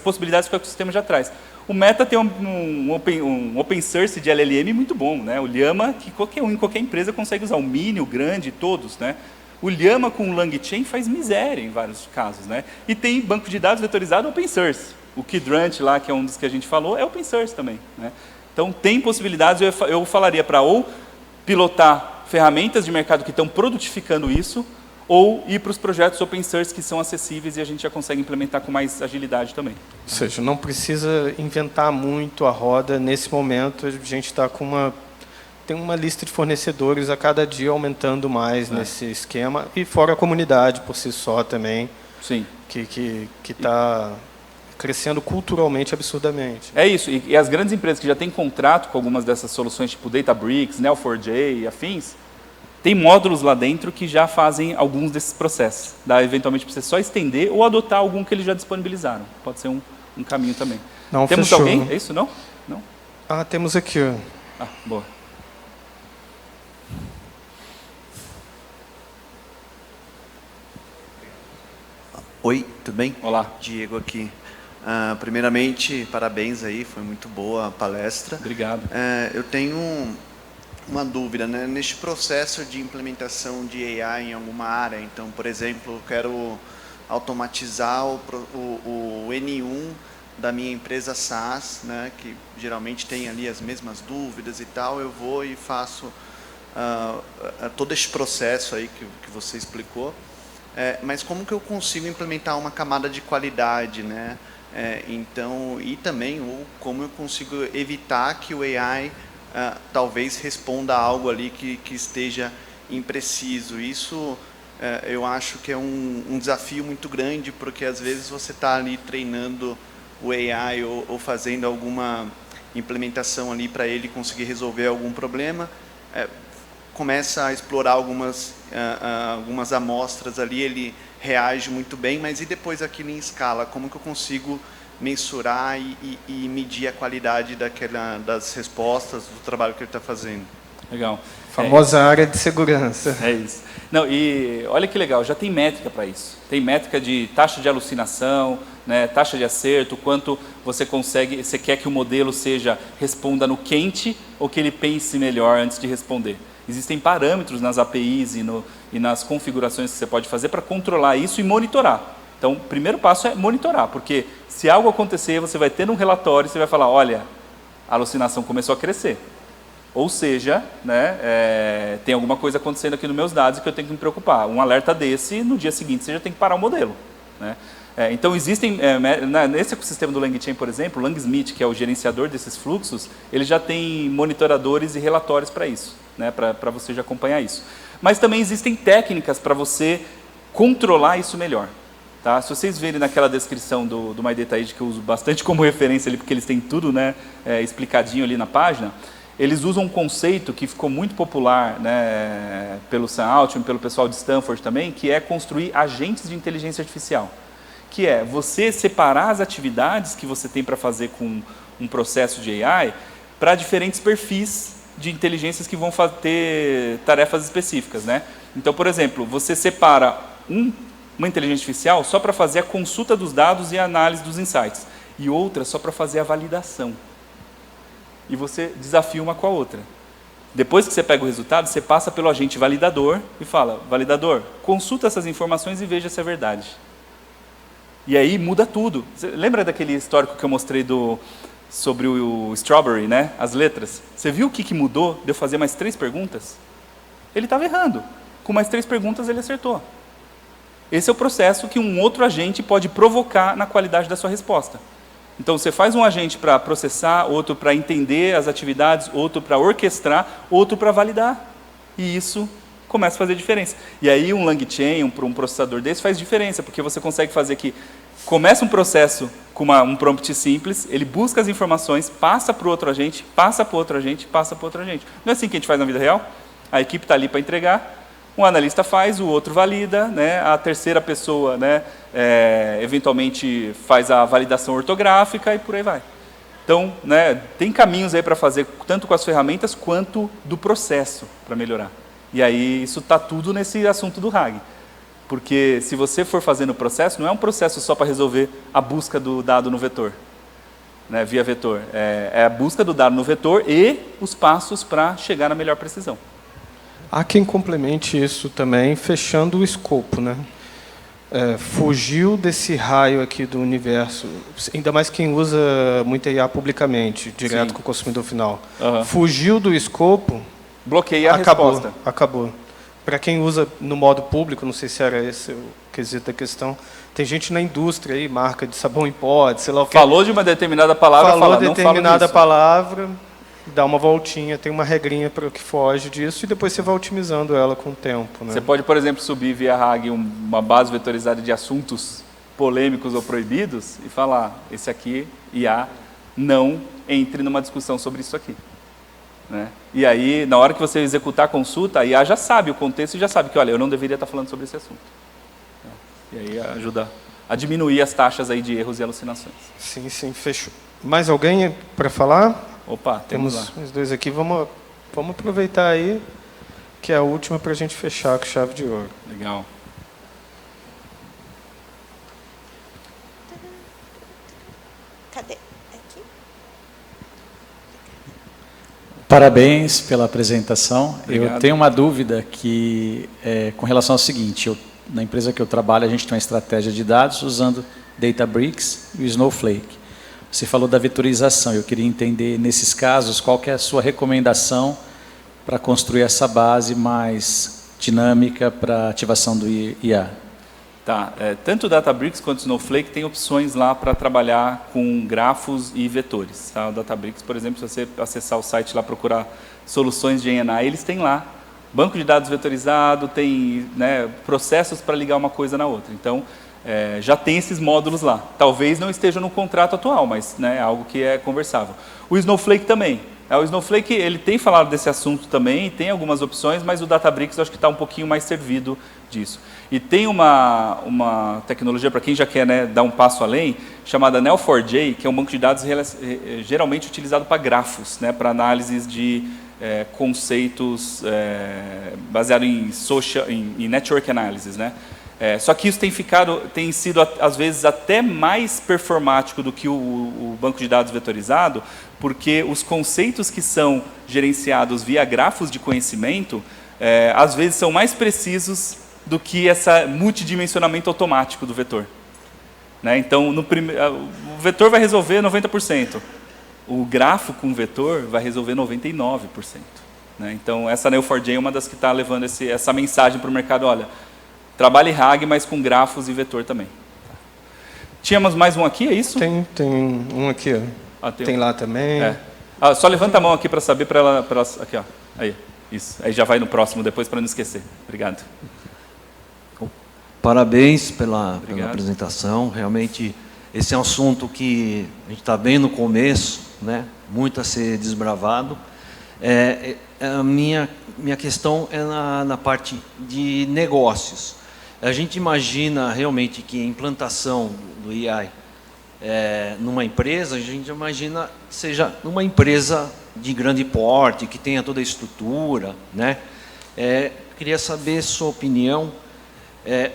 possibilidades que o ecossistema já traz. O Meta tem um open source de LLM muito bom, né? O Llama, que em qualquer empresa consegue usar, o mini, o grande, todos, né? O Llama com o LangChain faz miséria em vários casos, né? E tem banco de dados vetorizado open source. O Keydrant lá, que é um dos que a gente falou, é open source também, né? Então, tem possibilidades, eu falaria para ou pilotar ferramentas de mercado que estão produtificando isso, ou ir para os projetos open source que são acessíveis e a gente já consegue implementar com mais agilidade também. Ou seja, não precisa inventar muito a roda. Nesse momento, a gente está com tem uma lista de fornecedores a cada dia aumentando mais nesse esquema, e fora a comunidade por si só também. Sim. Que está crescendo culturalmente absurdamente. É isso, e as grandes empresas que já têm contrato com algumas dessas soluções, tipo Databricks, Neo4j e afins, tem módulos lá dentro que já fazem alguns desses processos. Dá eventualmente para você só estender ou adotar algum que eles já disponibilizaram. Pode ser um caminho também. Não, temos fechou. alguém? É isso, não? Não? Temos aqui. Boa. Oi, tudo bem? Olá. Diego aqui. Primeiramente, parabéns aí, foi muito boa a palestra. Obrigado. Eu tenho uma dúvida, né? Neste processo de implementação de AI em alguma área, então, por exemplo, eu quero automatizar o N1 da minha empresa SaaS, né? Que geralmente tem ali as mesmas dúvidas e tal, eu vou e faço todo este processo aí que você explicou. Mas como que eu consigo implementar uma camada de qualidade, né? Então, e também como eu consigo evitar que o AI talvez responda algo ali que esteja impreciso. Isso eu acho que é um desafio muito grande, porque às vezes você está ali treinando o AI ou fazendo alguma implementação ali para ele conseguir resolver algum problema, começa a explorar algumas amostras ali, ele reage muito bem, mas e depois aquilo em escala? Como que eu consigo mensurar e medir a qualidade das respostas, do trabalho que ele está fazendo? Legal. Famosa área de segurança. É isso. Não, e olha que legal, já tem métrica para isso. Tem métrica de taxa de alucinação, né, taxa de acerto, quanto você consegue, você quer que o modelo responda no quente ou que ele pense melhor antes de responder. Existem parâmetros nas APIs e nas configurações que você pode fazer para controlar isso e monitorar. Então, o primeiro passo é monitorar, porque se algo acontecer, você vai ter um relatório e você vai falar, olha, a alucinação começou a crescer. Ou seja, né, tem alguma coisa acontecendo aqui nos meus dados que eu tenho que me preocupar. Um alerta desse, no dia seguinte você já tem que parar o modelo, né? Então, existem, nesse ecossistema do LangChain, por exemplo, o Langsmith, que é o gerenciador desses fluxos, ele já tem monitoradores e relatórios para isso, né, para você já acompanhar isso. Mas também existem técnicas para você controlar isso melhor. Tá? Se vocês verem naquela descrição do MyDataAge, que eu uso bastante como referência ali, porque eles têm tudo, né, explicadinho ali na página, eles usam um conceito que ficou muito popular, né, pelo Sam Altman, pelo pessoal de Stanford também, que é construir agentes de inteligência artificial. Que é você separar as atividades que você tem para fazer com um processo de AI para diferentes perfis de inteligências que vão ter tarefas específicas, né? Então, por exemplo, você separa uma inteligência artificial só para fazer a consulta dos dados e a análise dos insights, e outra só para fazer a validação. E você desafia uma com a outra. Depois que você pega o resultado, você passa pelo agente validador e fala, validador, consulta essas informações e veja se é verdade. E aí muda tudo. Você lembra daquele histórico que eu mostrei sobre o Strawberry, né? As letras? Você viu o que mudou de eu fazer mais 3 perguntas? Ele estava errando. Com mais 3 perguntas ele acertou. Esse é o processo que um outro agente pode provocar na qualidade da sua resposta. Então você faz um agente para processar, outro para entender as atividades, outro para orquestrar, outro para validar. E isso começa a fazer diferença. E aí um LangChain, um processador desse faz diferença, porque você consegue fazer que começa um processo com um prompt simples, ele busca as informações, passa para o outro agente, passa para o outro agente, passa para o outro agente. Não é assim que a gente faz na vida real? A equipe está ali para entregar, um analista faz, o outro valida, né? A terceira pessoa, né, eventualmente faz a validação ortográfica e por aí vai. Então, né, tem caminhos aí para fazer, tanto com as ferramentas quanto do processo para melhorar. E aí isso está tudo nesse assunto do RAG. Porque se você for fazendo o processo, não é um processo só para resolver a busca do dado no vetor, né, via vetor. É a busca do dado no vetor e os passos para chegar na melhor precisão. Há quem complemente isso também, fechando o escopo, né? Fugiu desse raio aqui do universo, ainda mais quem usa muito IA publicamente, direto com o consumidor final. Fugiu do escopo, bloqueia a resposta. Acabou. Para quem usa no modo público, não sei se era esse o quesito da questão, tem gente na indústria aí, marca de sabão em pó, sei lá o que. Falou de uma determinada palavra, falou determinada palavra, dá uma voltinha, tem uma regrinha para o que foge disso e depois você vai otimizando ela com o tempo, né? Você pode, por exemplo, subir via RAG uma base vetorizada de assuntos polêmicos ou proibidos e falar, esse aqui, IA, não entre numa discussão sobre isso aqui. Né? E aí, na hora que você executar a consulta, a IA já sabe o contexto e já sabe que, olha, eu não deveria estar falando sobre esse assunto. E aí ajuda a diminuir as taxas aí de erros e alucinações. Sim, fechou. Mais alguém para falar? Opa, temos lá. Os 2 aqui. Vamos aproveitar aí, que é a última para a gente fechar com chave de ouro. Legal. Cadê? Aqui? Parabéns pela apresentação. Obrigado. Eu tenho uma dúvida que com relação ao seguinte, na empresa que eu trabalho, a gente tem uma estratégia de dados usando Databricks e o Snowflake. Você falou da vetorização, eu queria entender, nesses casos, qual que é a sua recomendação para construir essa base mais dinâmica para ativação do IA? Tá, tanto o Databricks quanto o Snowflake tem opções lá para trabalhar com grafos e vetores. Tá? O Databricks, por exemplo, se você acessar o site lá, procurar soluções de ENA, eles têm lá banco de dados vetorizado, tem, né, processos para ligar uma coisa na outra. Então, já tem esses módulos lá. Talvez não estejam no contrato atual, mas, né, é algo que é conversável. O Snowflake também. O Snowflake ele tem falado desse assunto também, tem algumas opções, mas o Databricks eu acho que está um pouquinho mais servido disso. E tem uma tecnologia, para quem já quer, né, dar um passo além, chamada Neo4j, que é um banco de dados geralmente utilizado para grafos, né, para análises de conceitos baseado em network analysis, né? Só que isso tem sido, às vezes, até mais performático do que o banco de dados vetorizado, porque os conceitos que são gerenciados via grafos de conhecimento, às vezes são mais precisos do que esse multidimensionamento automático do vetor. Né? Então, o vetor vai resolver 90%. O grafo com vetor vai resolver 99%. Né? Então, essa Neo4j é uma das que está levando essa mensagem para o mercado, olha, trabalhe RAG, mas com grafos e vetor também. Tínhamos mais um aqui, é isso? Tem um aqui, ó. Ah, Tem lá também. É. Ah, só levanta a mão aqui para saber, para ela... Aqui, ó. Aí, isso. Aí já vai no próximo depois, para não esquecer. Obrigado. Parabéns pela apresentação. Realmente, esse é um assunto que a gente está bem no começo, né? Muito a ser desbravado. A minha questão é na parte de negócios. A gente imagina realmente que a implantação do AI numa empresa, a gente imagina que seja numa empresa de grande porte, que tenha toda a estrutura, né? Queria saber sua opinião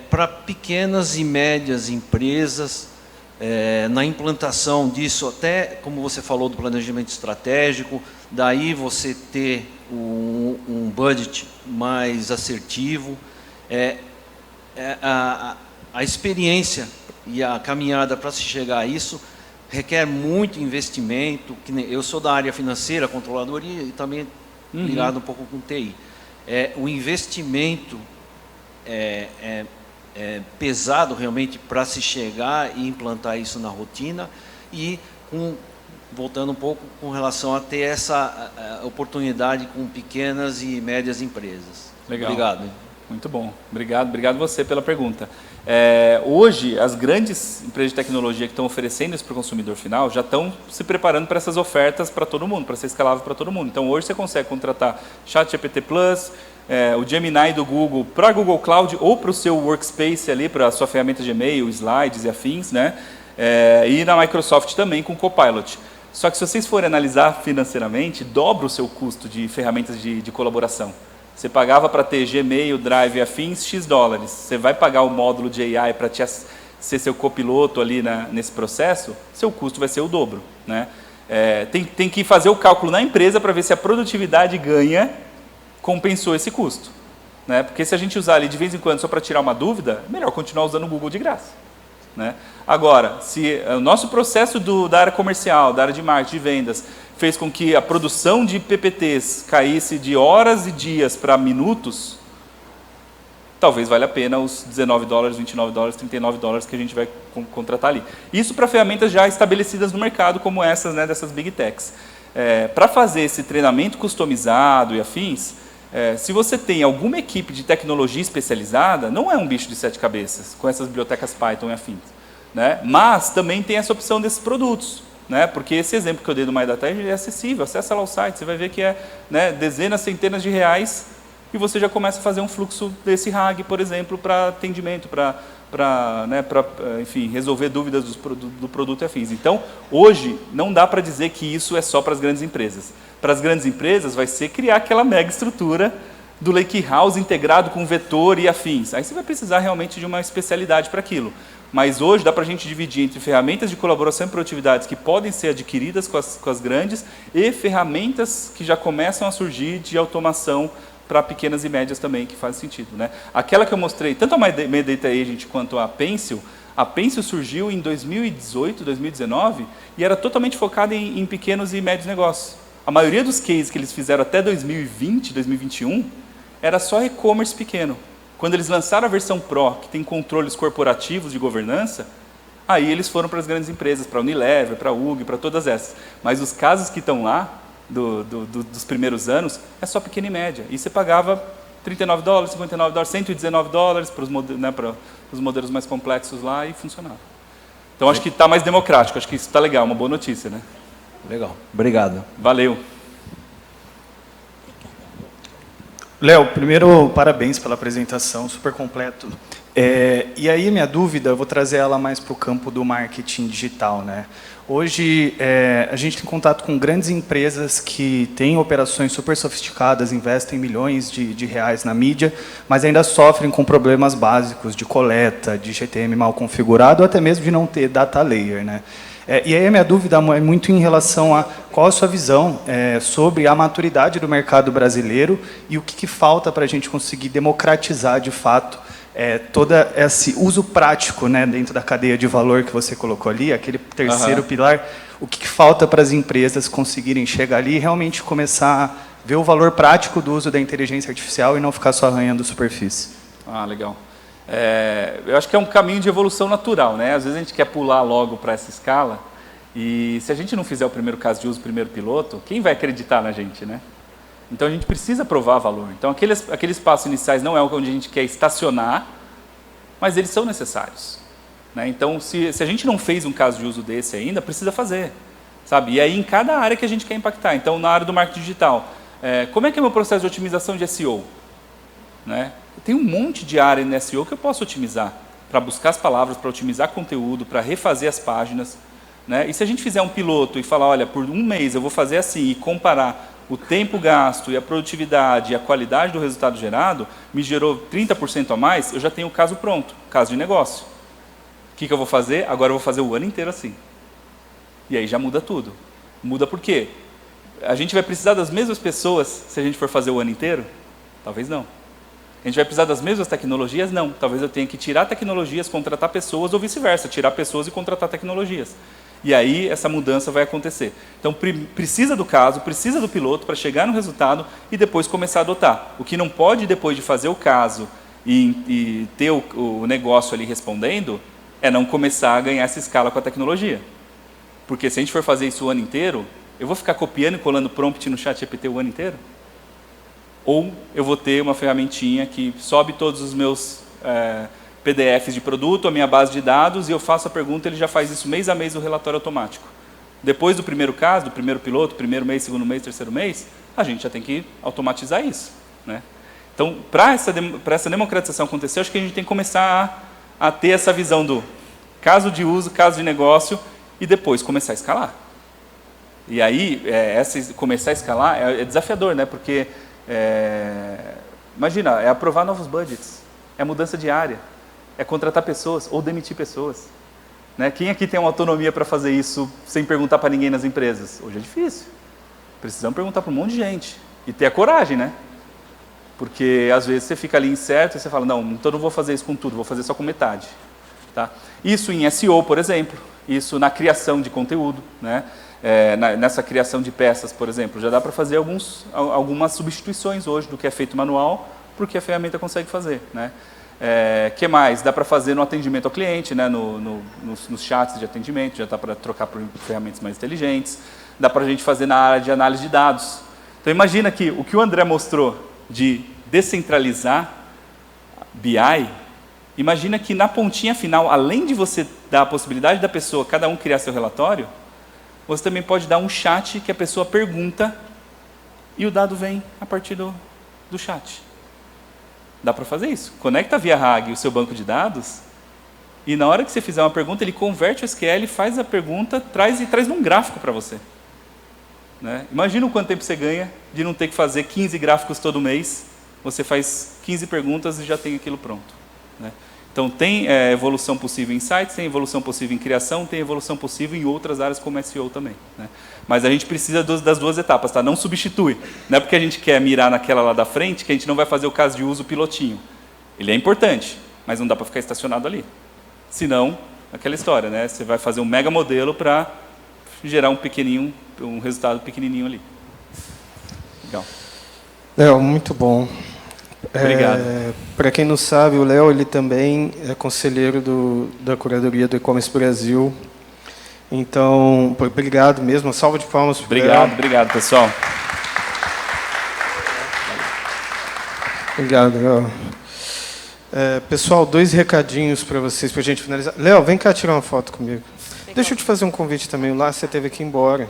para pequenas e médias empresas, na implantação disso, até como você falou do planejamento estratégico, daí você ter um budget mais assertivo, a experiência e a caminhada para se chegar a isso requer muito investimento. Eu sou da área financeira, controladoria, e também ligado um pouco com TI. O investimento é pesado realmente para se chegar e implantar isso na rotina, e voltando um pouco com relação a ter essa oportunidade com pequenas e médias empresas. Legal. Obrigado. Muito bom. Obrigado você pela pergunta. Hoje, as grandes empresas de tecnologia que estão oferecendo isso para o consumidor final já estão se preparando para essas ofertas para todo mundo, para ser escalável para todo mundo. Então, hoje você consegue contratar ChatGPT Plus, o Gemini do Google para a Google Cloud ou para o seu Workspace ali, para a sua ferramenta Gmail, Slides e afins, né? E na Microsoft também com Copilot. Só que se vocês forem analisar financeiramente, dobra o seu custo de ferramentas de colaboração. Você pagava para ter Gmail, Drive e afins X dólares. Você vai pagar o módulo de AI para ser seu copiloto ali nesse processo, seu custo vai ser o dobro, né? Tem que fazer o cálculo na empresa para ver se a produtividade ganha compensou esse custo, né? Porque se a gente usar ali de vez em quando só para tirar uma dúvida, é melhor continuar usando o Google de graça, né? Agora, se o nosso processo da área comercial, da área de marketing, de vendas, fez com que a produção de PPTs caísse de horas e dias para minutos, talvez valha a pena os 19 dólares, 29 dólares, 39 dólares que a gente vai contratar ali. Isso para ferramentas já estabelecidas no mercado, como essas, né, dessas Big Techs. Para fazer esse treinamento customizado e afins, se você tem alguma equipe de tecnologia especializada, não é um bicho de 7 cabeças, com essas bibliotecas Python e afins, né? Mas também tem essa opção desses produtos, né? Porque esse exemplo que eu dei do MyData é acessível, acessa lá o site, você vai ver que né, dezenas, centenas de reais, e você já começa a fazer um fluxo desse RAG, por exemplo, para atendimento, enfim, resolver dúvidas do produto e afins. Então, hoje, não dá para dizer que isso é só para as grandes empresas. Para as grandes empresas, vai ser criar aquela mega estrutura do Lakehouse integrado com vetor e afins. Aí você vai precisar realmente de uma especialidade para aquilo. Mas hoje dá para a gente dividir entre ferramentas de colaboração e produtividades que podem ser adquiridas com as grandes e ferramentas que já começam a surgir de automação para pequenas e médias também, que faz sentido, né? Aquela que eu mostrei, tanto a My Data Agent quanto a Pencil surgiu em 2018, 2019 e era totalmente focada em pequenos e médios negócios. A maioria dos cases que eles fizeram até 2020, 2021, era só e-commerce pequeno. Quando eles lançaram a versão Pro, que tem controles corporativos de governança, aí eles foram para as grandes empresas, para a Unilever, para a UG, para todas essas. Mas os casos que estão lá, dos primeiros anos, é só pequena e média. E você pagava 39 dólares, 59 dólares, 119 dólares para os modelos mais complexos lá e funcionava. Então, acho que está mais democrático, acho que isso está legal, uma boa notícia, né? Legal, obrigado. Valeu. Léo, primeiro, parabéns pela apresentação, super completo. E aí, minha dúvida, eu vou trazer ela mais para o campo do marketing digital, né? Hoje, a gente tem contato com grandes empresas que têm operações super sofisticadas, investem milhões de reais na mídia, mas ainda sofrem com problemas básicos de coleta, de GTM mal configurado, ou até mesmo de não ter data layer, né? E aí a minha dúvida é muito em relação a qual a sua visão sobre a maturidade do mercado brasileiro e o que falta para a gente conseguir democratizar, de fato, todo esse uso prático, né, dentro da cadeia de valor que você colocou ali, aquele terceiro pilar, o que falta para as empresas conseguirem chegar ali e realmente começar a ver o valor prático do uso da inteligência artificial e não ficar só arranhando superfície. Ah, legal. Eu acho que é um caminho de evolução natural, né? Às vezes a gente quer pular logo para essa escala e se a gente não fizer o primeiro caso de uso, o primeiro piloto, quem vai acreditar na gente, né? Então a gente precisa provar valor. Então aqueles passos iniciais não é onde a gente quer estacionar, mas eles são necessários, né? Então se a gente não fez um caso de uso desse ainda, precisa fazer, sabe? E aí em cada área que a gente quer impactar. Então na área do marketing digital, como é que é o meu processo de otimização de SEO? Né? Tem um monte de área no SEO que eu posso otimizar, para buscar as palavras, para otimizar conteúdo, para refazer as páginas, né? E se a gente fizer um piloto e falar, olha, por um mês eu vou fazer assim e comparar o tempo gasto e a produtividade e a qualidade do resultado gerado, me gerou 30% a mais, eu já tenho o caso pronto, caso de negócio. O que eu vou fazer? Agora eu vou fazer o ano inteiro assim. E aí já muda tudo. Muda por quê? A gente vai precisar das mesmas pessoas se a gente for fazer o ano inteiro? Talvez não. A gente vai precisar das mesmas tecnologias? Não. Talvez eu tenha que tirar tecnologias, contratar pessoas, ou vice-versa, tirar pessoas e contratar tecnologias. E aí essa mudança vai acontecer. Então precisa do caso, precisa do piloto para chegar no resultado e depois começar a adotar. O que não pode, depois de fazer o caso e ter o negócio ali respondendo, é não começar a ganhar essa escala com a tecnologia. Porque se a gente for fazer isso o ano inteiro, eu vou ficar copiando e colando prompt no ChatGPT o ano inteiro? Ou eu vou ter uma ferramentinha que sobe todos os meus PDFs de produto, a minha base de dados, e eu faço a pergunta, ele já faz isso mês a mês, o relatório automático. Depois do primeiro caso, do primeiro piloto, primeiro mês, segundo mês, terceiro mês, a gente já tem que automatizar isso, né? Então, para essa democratização acontecer, acho que a gente tem que começar a ter essa visão do caso de uso, caso de negócio, e depois começar a escalar. E aí, começar a escalar é desafiador, né? Porque, imagina, é aprovar novos budgets, é mudança de área, é contratar pessoas ou demitir pessoas, né? Quem aqui tem uma autonomia para fazer isso sem perguntar para ninguém nas empresas? Hoje é difícil. Precisamos perguntar para um monte de gente e ter a coragem, né? Porque às vezes você fica ali incerto e você fala, não, então não vou fazer isso com tudo, vou fazer só com metade. Tá? Isso em SEO, por exemplo, isso na criação de conteúdo, né? Nessa criação de peças, por exemplo, já dá para fazer algumas substituições hoje do que é feito manual, porque a ferramenta consegue fazer, né? Que mais? Dá para fazer no atendimento ao cliente, né? Nos chats de atendimento, já dá para trocar por ferramentas mais inteligentes, dá para a gente fazer na área de análise de dados. Então imagina que o que o André mostrou de descentralizar BI, imagina que na pontinha final, além de você dar a possibilidade da pessoa, cada um criar seu relatório, você também pode dar um chat que a pessoa pergunta e o dado vem a partir do chat. Dá para fazer isso. Conecta via RAG o seu banco de dados e na hora que você fizer uma pergunta, ele converte o SQL, faz a pergunta, traz num gráfico para você. Né? Imagina o quanto tempo você ganha de não ter que fazer 15 gráficos todo mês. Você faz 15 perguntas e já tem aquilo pronto. Né? Então tem evolução possível em sites, tem evolução possível em criação, tem evolução possível em outras áreas como SEO também. Né? Mas a gente precisa das duas etapas, tá? Não substitui. Não é porque a gente quer mirar naquela lá da frente que a gente não vai fazer o caso de uso pilotinho. Ele é importante, mas não dá para ficar estacionado ali. Senão, aquela história, né? Você vai fazer um mega modelo para gerar um resultado pequenininho ali. Legal. Léo, muito bom. Obrigado. Para quem não sabe, o Léo ele também é conselheiro da curadoria do E-Commerce Brasil. Então, obrigado mesmo. Uma salva de palmas para o Léo. Obrigado, pessoal. Obrigado, Léo. Pessoal, 2 recadinhos para vocês, para a gente finalizar. Léo, vem cá tirar uma foto comigo. Deixa eu te fazer um convite também. Lá você teve que ir embora.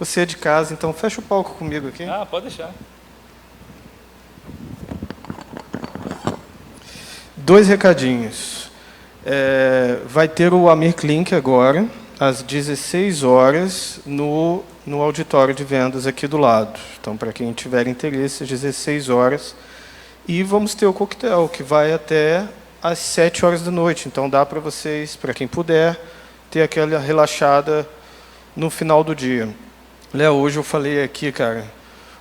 Você é de casa, então fecha o palco comigo aqui. Ah, pode deixar. 2 recadinhos. Vai ter o Amir Klink agora, às 16 horas, no auditório de vendas aqui do lado. Então, para quem tiver interesse, às 16 horas. E vamos ter o coquetel, que vai até às 7 horas da noite. Então, dá para vocês, para quem puder, ter aquela relaxada no final do dia. Léo, hoje eu falei aqui, cara,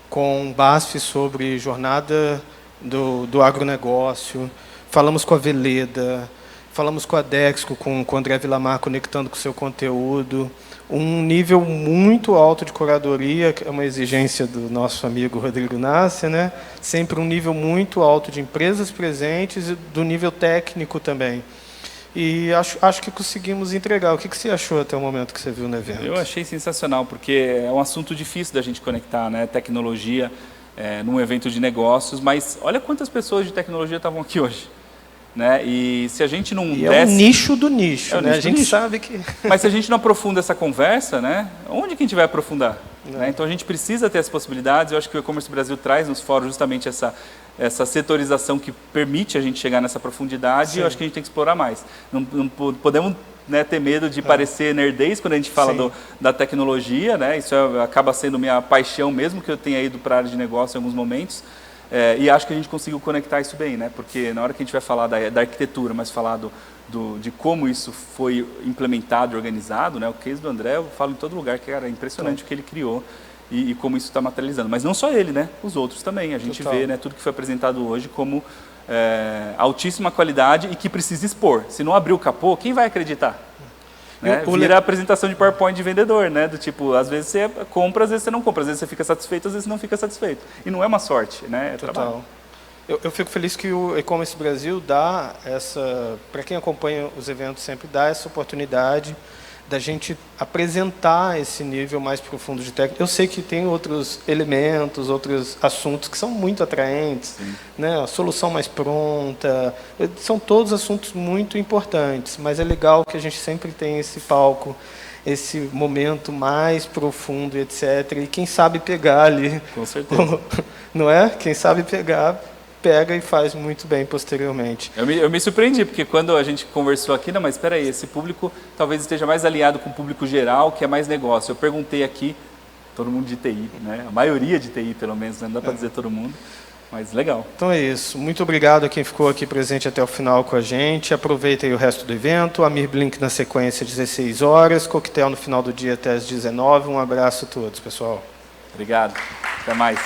com o BASF sobre jornada do agronegócio, falamos com a Veleda, falamos com a Dexco, com o André Villamar conectando com o seu conteúdo, um nível muito alto de curadoria, que é uma exigência do nosso amigo Rodrigo Nasser, né? Sempre um nível muito alto de empresas presentes e do nível técnico também. E acho que conseguimos entregar. O que você achou até o momento que você viu no evento? Eu achei sensacional, porque é um assunto difícil da gente conectar, né? Tecnologia num evento de negócios, mas olha quantas pessoas de tecnologia estavam aqui hoje. Né? E se a gente não e desce... é um nicho do nicho, é né? nicho A gente nicho. sabe que... Mas se a gente não aprofunda essa conversa, né? Onde que a gente vai aprofundar? Né? Então a gente precisa ter as possibilidades. Eu acho que o E-Commerce Brasil traz nos fóruns justamente essa setorização que permite a gente chegar nessa profundidade. Sim. E eu acho que a gente tem que explorar mais. Não podemos, né, ter medo de parecer nerdez quando a gente fala da tecnologia, né? Isso acaba sendo minha paixão, mesmo que eu tenha ido para a área de negócio em alguns momentos. E acho que a gente conseguiu conectar isso bem, né? Porque na hora que a gente vai falar da arquitetura, mas falar de como isso foi implementado e organizado, né? O case do André, eu falo em todo lugar, que era impressionante o que ele criou e como isso está materializando. Mas não só ele, né? Os outros também. A gente vê, né, tudo que foi apresentado hoje como altíssima qualidade e que precisa expor. Se não abrir o capô, quem vai acreditar? Né? Vira a apresentação de PowerPoint de vendedor, né? Do tipo, às vezes você compra, às vezes você não compra, às vezes você fica satisfeito, às vezes não fica satisfeito. E não é uma sorte, né? É trabalho. Eu fico feliz que o E-Commerce Brasil dá para quem acompanha os eventos sempre, dá essa oportunidade da gente apresentar esse nível mais profundo de técnica. Eu sei que tem outros elementos, outros assuntos que são muito atraentes, né? A solução mais pronta, são todos assuntos muito importantes, mas é legal que a gente sempre tem esse palco, esse momento mais profundo, etc. E quem sabe pegar ali... Com certeza. Não é? Quem sabe pega e faz muito bem posteriormente. Eu me surpreendi, porque quando a gente conversou aqui, não, mas espera aí, esse público talvez esteja mais alinhado com o público geral, que é mais negócio. Eu perguntei aqui, todo mundo de TI, né? A maioria de TI, pelo menos, não dá para dizer todo mundo, mas legal. Então é isso. Muito obrigado a quem ficou aqui presente até o final com a gente. Aproveita aí o resto do evento. Amir Blink na sequência, 16 horas. Coquetel no final do dia até às 19. Um abraço a todos, pessoal. Obrigado. Até mais.